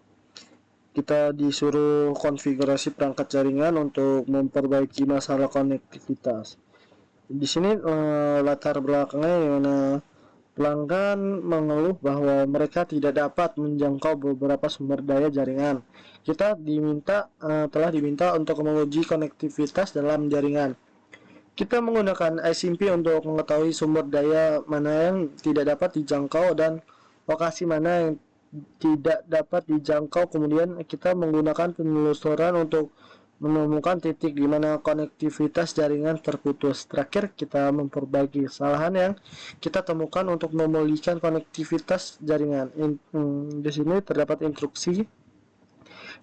kita disuruh konfigurasi perangkat jaringan untuk memperbaiki masalah konektivitas. Di sini latar belakangnya dimana pelanggan mengeluh bahwa mereka tidak dapat menjangkau beberapa sumber daya jaringan. Kita telah diminta untuk menguji konektivitas dalam jaringan. Kita menggunakan ICMP untuk mengetahui sumber daya mana yang tidak dapat dijangkau dan lokasi mana yang tidak dapat dijangkau. Kemudian kita menggunakan penelusuran untuk menemukan titik di mana konektivitas jaringan terputus. Terakhir, kita memperbaiki kesalahan yang kita temukan untuk memulihkan konektivitas jaringan. Di sini terdapat instruksi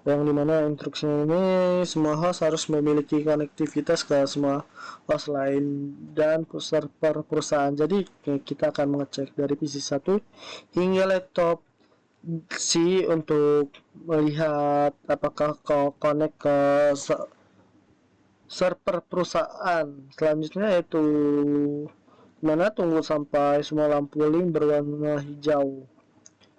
yang dimana instruksi ini semua host harus memiliki konektivitas ke semua host lain dan server perusahaan. Jadi kita akan mengecek dari PC 1 hingga laptop C untuk melihat apakah connect ke server perusahaan. Selanjutnya yaitu mana tunggu sampai semua lampu link berwarna hijau.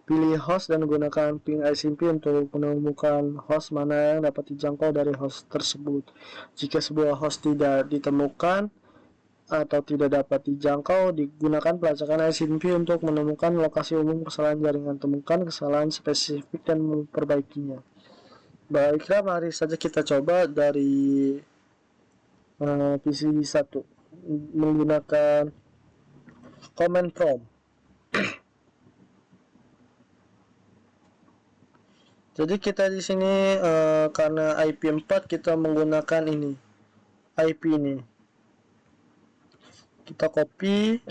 Pilih host dan gunakan ping ICMP untuk menemukan host mana yang dapat dijangkau dari host tersebut. Jika sebuah host tidak ditemukan atau tidak dapat dijangkau, digunakan pelacakan ICMP untuk menemukan lokasi umum kesalahan jaringan. Temukan kesalahan spesifik dan memperbaikinya. Baiklah, mari saja kita coba dari PC 1 menggunakan command prompt. Jadi kita di sini karena IP 4 kita menggunakan ini IP ini. Kita copy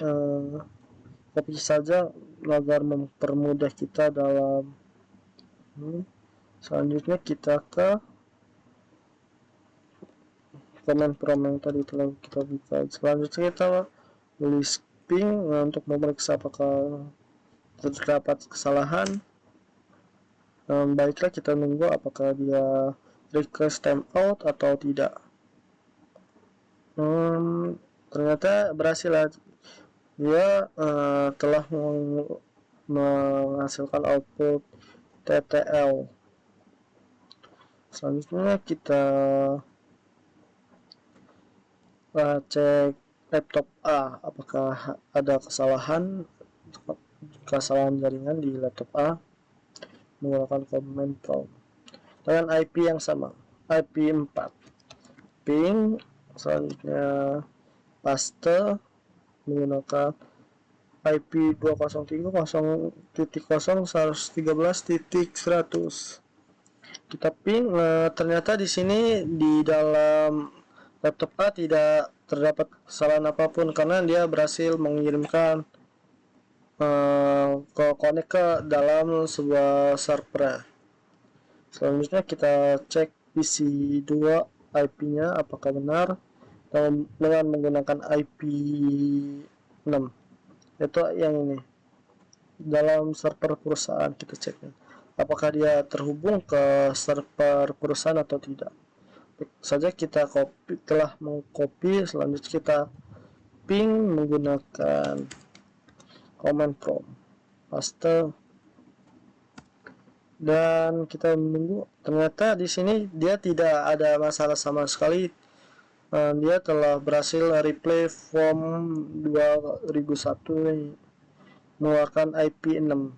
saja agar mempermudah kita dalam selanjutnya kita ke command prompt yang tadi telah kita buka. Selanjutnya kita tulis ping untuk memeriksa apakah terdapat kesalahan. Baiklah, kita nunggu apakah dia request timeout atau tidak. Ternyata berhasil lah. Dia telah menghasilkan output TTL. Selanjutnya kita cek laptop A apakah ada kesalahan jaringan di laptop A menggunakan command prompt dengan IP yang sama, IP 4 ping. Selanjutnya paste menggunakan IP 203.0.113.100. Kita ping. Ternyata di sini di dalam laptop A tidak terdapat kesalahan apapun karena dia berhasil mengirimkan connect ke dalam sebuah server. Selanjutnya kita cek PC 2 IP-nya apakah benar dengan menggunakan IP 6, itu yang ini dalam server perusahaan. Kita cek apakah dia terhubung ke server perusahaan atau tidak. Saja kita telah mengcopy. Selanjutnya kita ping menggunakan command prompt paste dan kita menunggu. Ternyata di sini dia tidak ada masalah sama sekali. Dia telah berhasil replay form 2001 mengeluarkan IP 6.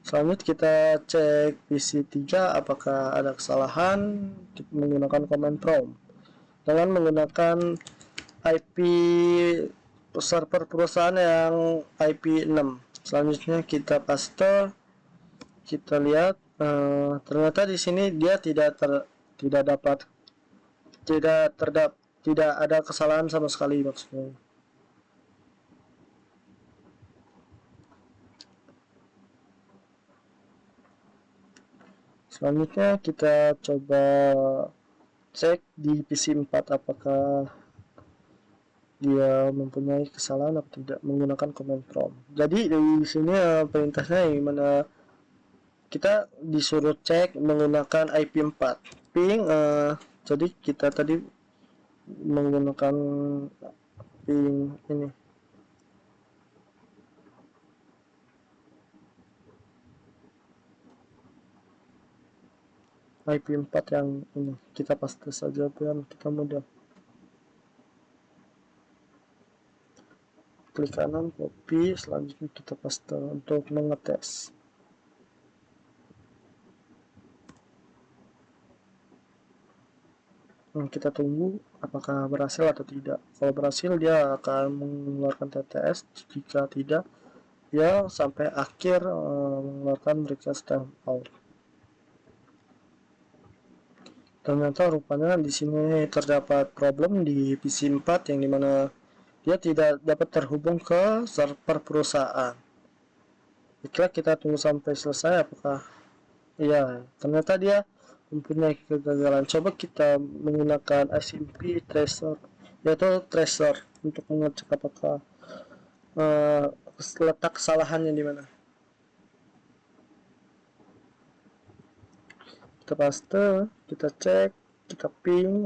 Selanjutnya kita cek PC 3 apakah ada kesalahan menggunakan command prompt dengan menggunakan IP server perusahaan yang IP 6. Selanjutnya kita paste. Kita lihat ternyata di sini dia tidak ada kesalahan sama sekali maksudnya. Selanjutnya kita coba cek di PC 4 apakah dia mempunyai kesalahan atau tidak menggunakan command prompt. Jadi di sini perintahnya gimana, kita disuruh cek menggunakan IP 4 ping. Jadi kita tadi menggunakan ping ini IP 4 yang ini, kita paste saja biar kita mudah. Klik kanan, copy, selanjutnya kita paste untuk mengetes. Kita tunggu apakah berhasil atau tidak. Kalau berhasil dia akan mengeluarkan TTS, jika tidak dia sampai akhir mengeluarkan request timeout. Ternyata rupanya di sini terdapat problem di PC 4 yang dimana dia tidak dapat terhubung ke server perusahaan. Jika kita tunggu sampai selesai apakah iya, ternyata dia mempunyai kegagalan. Coba kita menggunakan ICMP tracer, yaitu tracer untuk mengecek apakah letak kesalahannya di mana. Kita paste, kita cek, kita ping,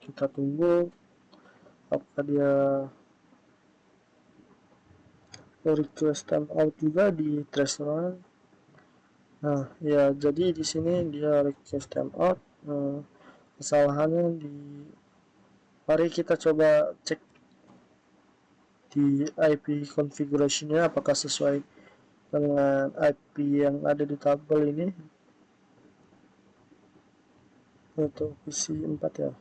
kita tunggu apakah dia request timeout juga di tracer. Nah ya, jadi di sini dia request timeout. Kesalahannya mari kita coba cek di IP configuration-nya apakah sesuai dengan IP yang ada di tabel ini, untuk PC 4 ya.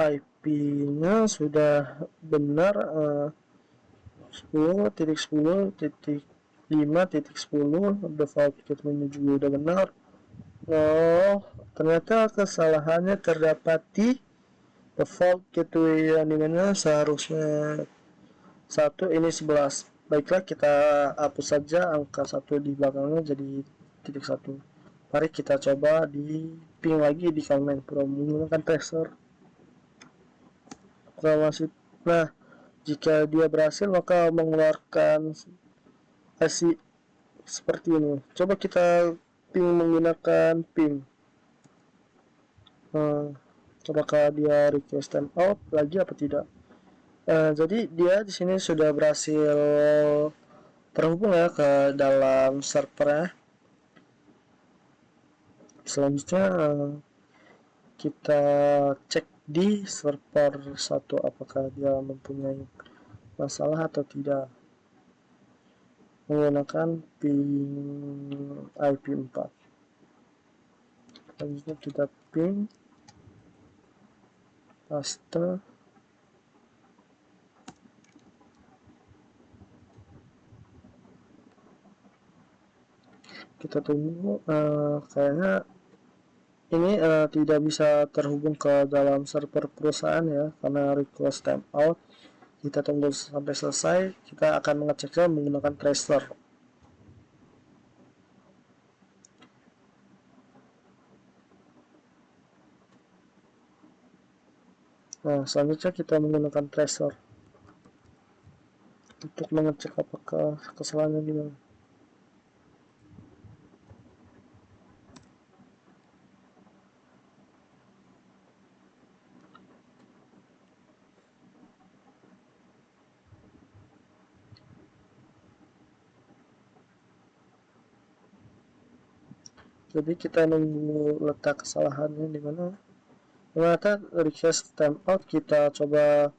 IP-nya sudah benar, 10.10.5.10 default gateway-nya juga udah benar. Oh, ternyata kesalahannya terdapat di default gateway yang dimana seharusnya 1, ini 11. Baiklah, kita hapus saja angka 1 di belakangnya jadi titik 1. Mari kita coba di ping lagi di command prompt menggunakan tracer. Nah, jika dia berhasil maka mengeluarkan hasil seperti ini. Coba kita ping menggunakan ping. Apakah dia request timeout lagi apa tidak? Jadi dia di sini sudah berhasil terhubung ya ke dalam servernya. Selanjutnya kita cek di server 1 apakah dia mempunyai masalah atau tidak menggunakan ping IP 4. Selanjutnya kita ping paste, kita tunggu. Kayaknya ini tidak bisa terhubung ke dalam server perusahaan ya, karena request timeout. Kita tunggu sampai selesai. Kita akan mengeceknya menggunakan tracer. Nah, selanjutnya kita menggunakan tracer untuk mengecek apakah kesalahannya gimana. Jadi kita nunggu letak kesalahannya di mana. Ternyata request timeout, kita coba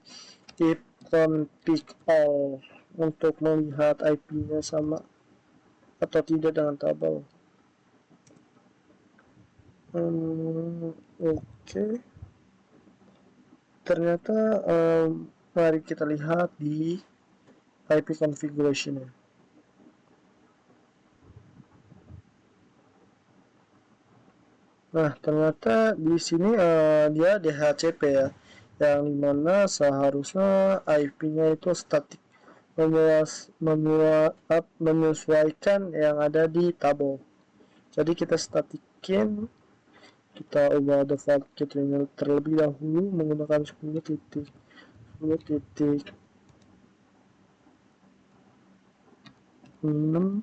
if config all untuk melihat IP-nya sama atau tidak dengan tabel. Oke. Ternyata mari kita lihat di IP configuration-nya. Nah, ternyata di sini dia DHCP ya, yang dimana seharusnya IP-nya itu static, menyesuaikan yang ada di tabel. Jadi kita statikin, kita ubah default gateway terlebih dahulu menggunakan 10.10.6,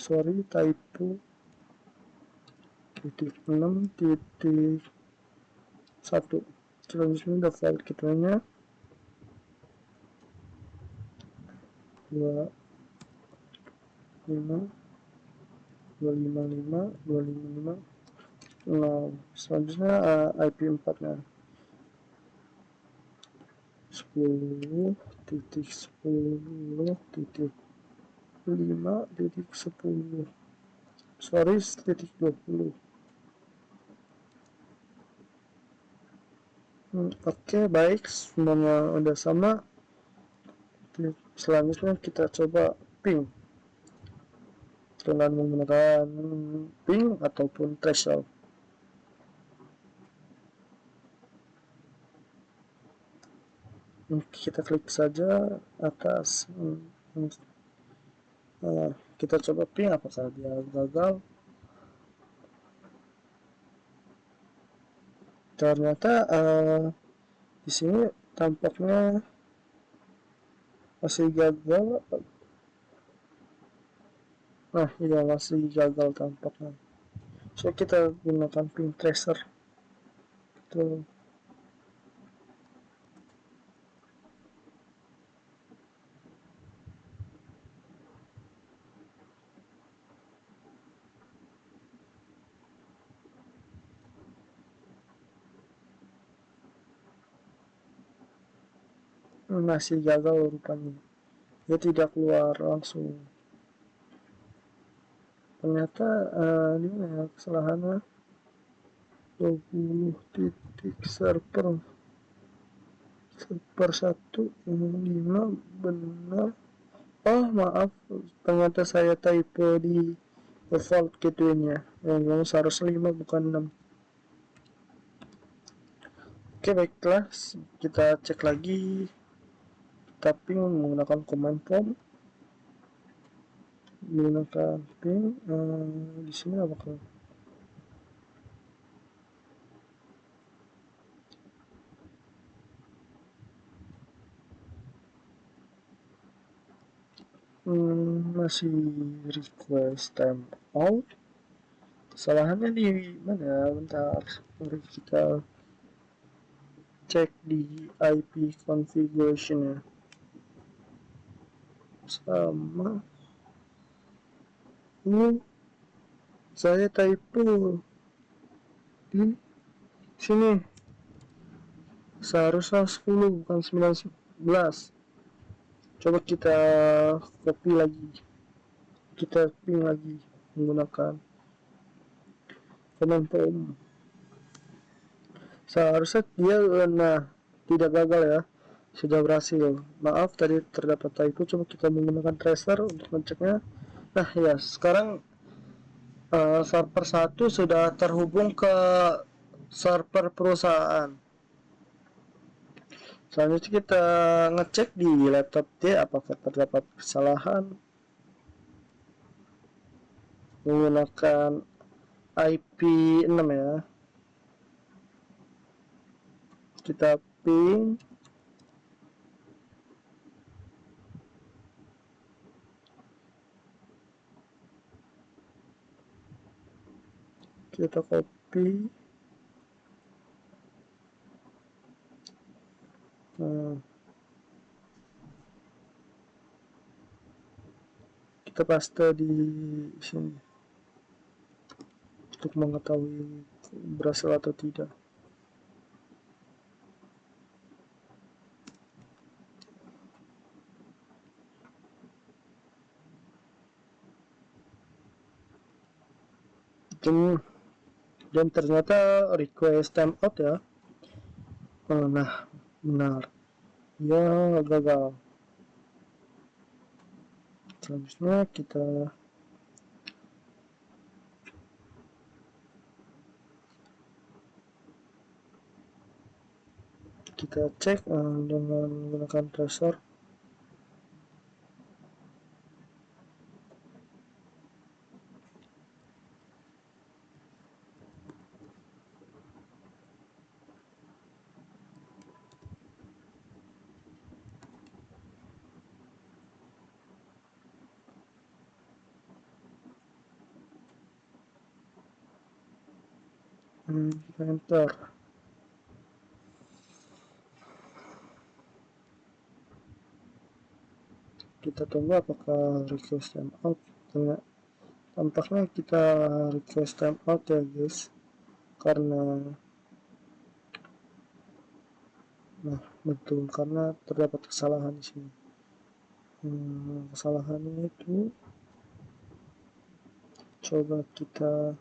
sorry typo, titik 6.1. Selanjutnya default gateway-nya 255.255.255. Selanjutnya IP 4-nya 10.10.5.10, sorry titik 20. Oke, baik, semuanya udah sama. Selanjutnya kita coba ping dengan menggunakan ping ataupun threshold. Kita klik saja atas. Kita coba ping apakah dia gagal. Ternyata di sini tampaknya masih gagal. Nah, iya masih gagal tampaknya. So kita gunakan ping tracer. Itu masih gagal rupanya. Dia tidak keluar langsung. Ternyata di mana ya kesalahannya? 20 titik server 1 benar. Oh maaf, ternyata saya typo di default gateway-nya. Yang seharusnya 5 bukan 6. Oke baiklah, kita cek lagi. Tapi menggunakan command prompt, menggunakan ping. Di sini apakah masih request timeout? Kesalahannya di mana? Bentar, mari kita cek di IP configuration ya. Sama ini saya typo di sini, seharusnya 10 bukan 19. Coba kita copy lagi, kita ping lagi menggunakan command prompt. Seharusnya dia tidak gagal ya, sudah berhasil. Maaf tadi terdapat typo. Coba kita menggunakan tracer untuk ngeceknya. Nah ya, sekarang server 1 sudah terhubung ke server perusahaan. Selanjutnya kita ngecek di laptop D apakah terdapat kesalahan menggunakan IP 6 ya. Kita ping, kita copy. Kita paste di sini untuk mengetahui berhasil atau tidak. Dan ternyata request timeout ya. Nah, benar. Ya, gagal. Selanjutnya kita cek dengan menggunakan tracer. Kita enter. Kita tunggu apakah request timeout. Tampaknya kita request timeout ya guys, karena betul, karena terdapat kesalahan di sini. Kesalahannya itu, coba kita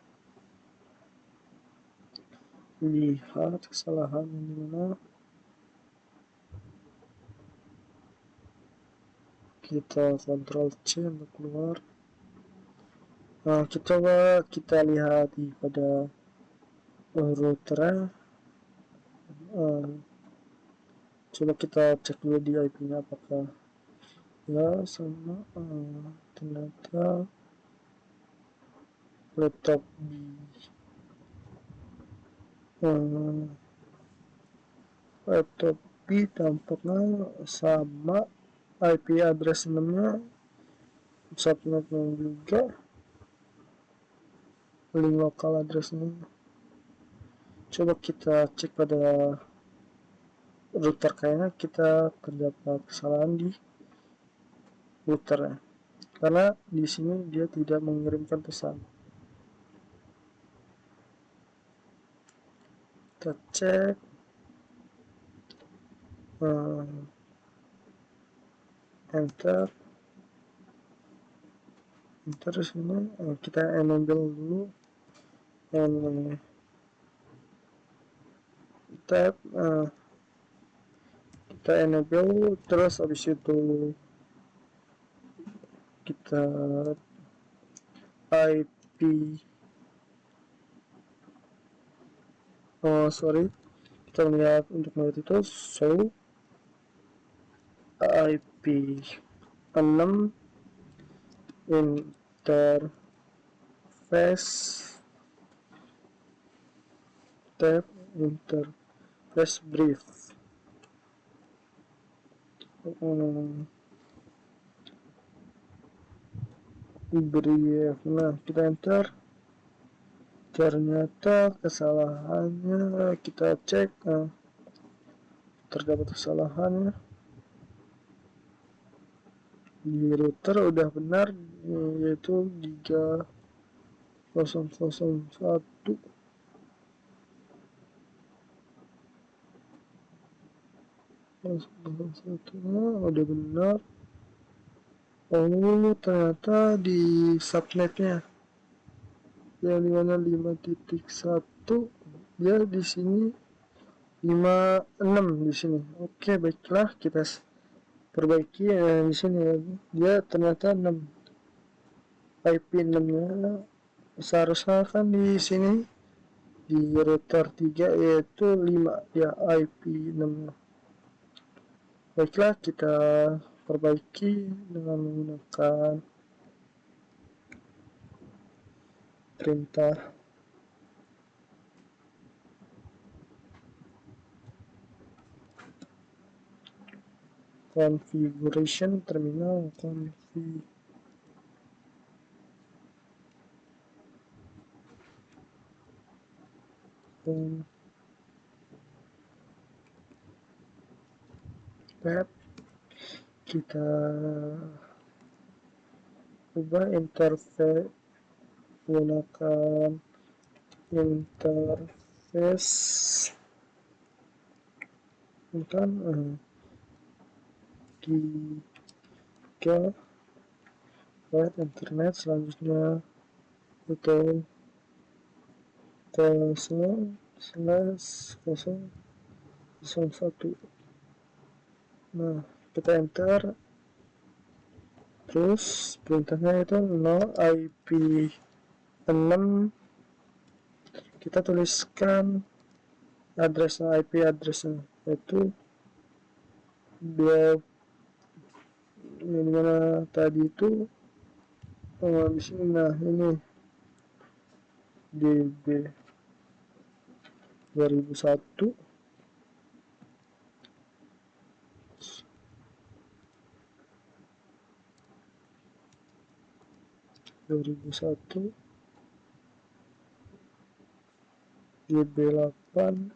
lihat kesalahan di mana. Kita Ctrl C untuk keluar. Kita lihat di pada router. Coba kita cek dulu di IP-nya apakah ya sama. Ternyata laptop IP tampaknya sama, IP address 6-nya subnetnya juga, link lokal address-nya. Coba kita cek pada router, kayaknya kita terdapat kesalahan di routernya, karena di sini dia tidak mengirimkan pesan. Kita cek enter sini, kita enable dulu and tab, kita enable, terus habis itu kita IP kita untuk melihat itu show IP 6 interface tab interface brief. Nah, kita enter, ternyata kesalahannya, kita cek, terdapat kesalahannya di router udah benar, yaitu giga 001. Udah benar. Oh, ternyata di subnetnya yang dimana 5.1 dia di sini 56 di sini. Oke, baiklah, kita perbaiki di sini ya. Dia ternyata 6, IP 6-nya seharusnya kan di sini di router 3 yaitu 5 ya IP 6. Baiklah, kita perbaiki dengan menggunakan perintah configuration terminal tab, kita ubah interface, gunakan interface bukan giga internet, selanjutnya itu 0/001. Nah, kita enter, terus perintahnya itu 0 IP 6, kita tuliskan addressnya, IP addressnya yaitu dimana tadi itu di sini. Nah, ini DB 2001 DB 8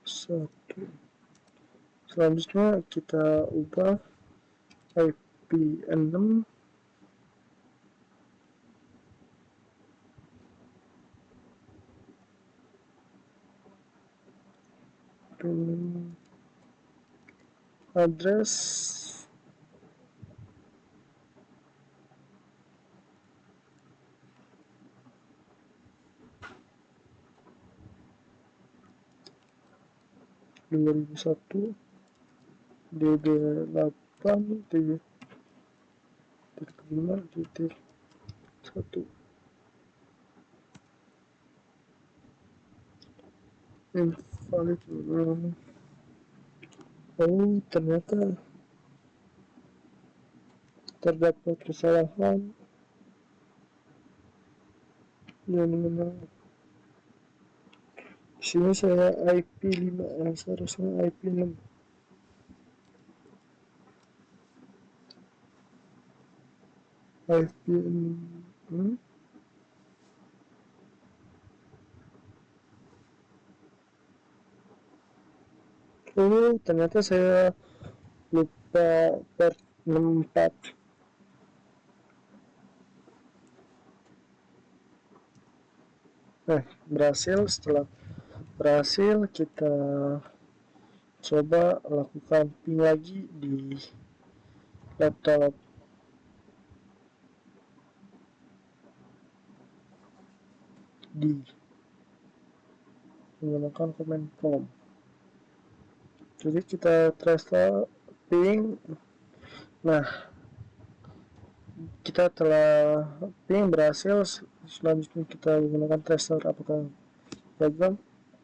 1. Selanjutnya kita ubah IP 6 address DB 8.5.1. invalid. Oh, ternyata terdapat kesalahan yang mana di sini saya IP 5, seharusnya IP 6. IP 6. Oh, ternyata saya lupa port 64. Nah, setelah berhasil kita coba lakukan ping lagi di laptop. D menggunakan command prompt. Jadi kita trace ping. Nah, kita telah ping berhasil. Selanjutnya kita menggunakan tracer apakah gagal.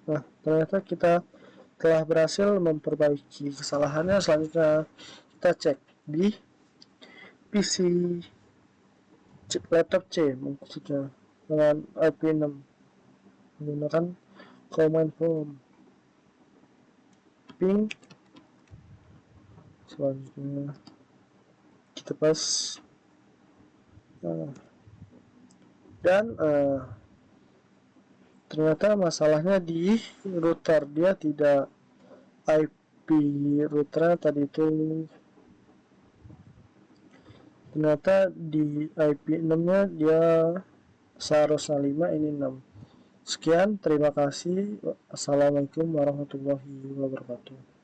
Nah, ternyata kita telah berhasil memperbaiki kesalahannya. Selanjutnya kita cek di PC laptop C maksudnya dengan IP 6 menggunakan command prompt ping. Selanjutnya kita pas dan ternyata masalahnya di router, dia tidak IP routernya tadi itu ternyata di IP 6 nya dia seharusnya 5, ini 6. Sekian, terima kasih. Assalamualaikum warahmatullahi wabarakatuh.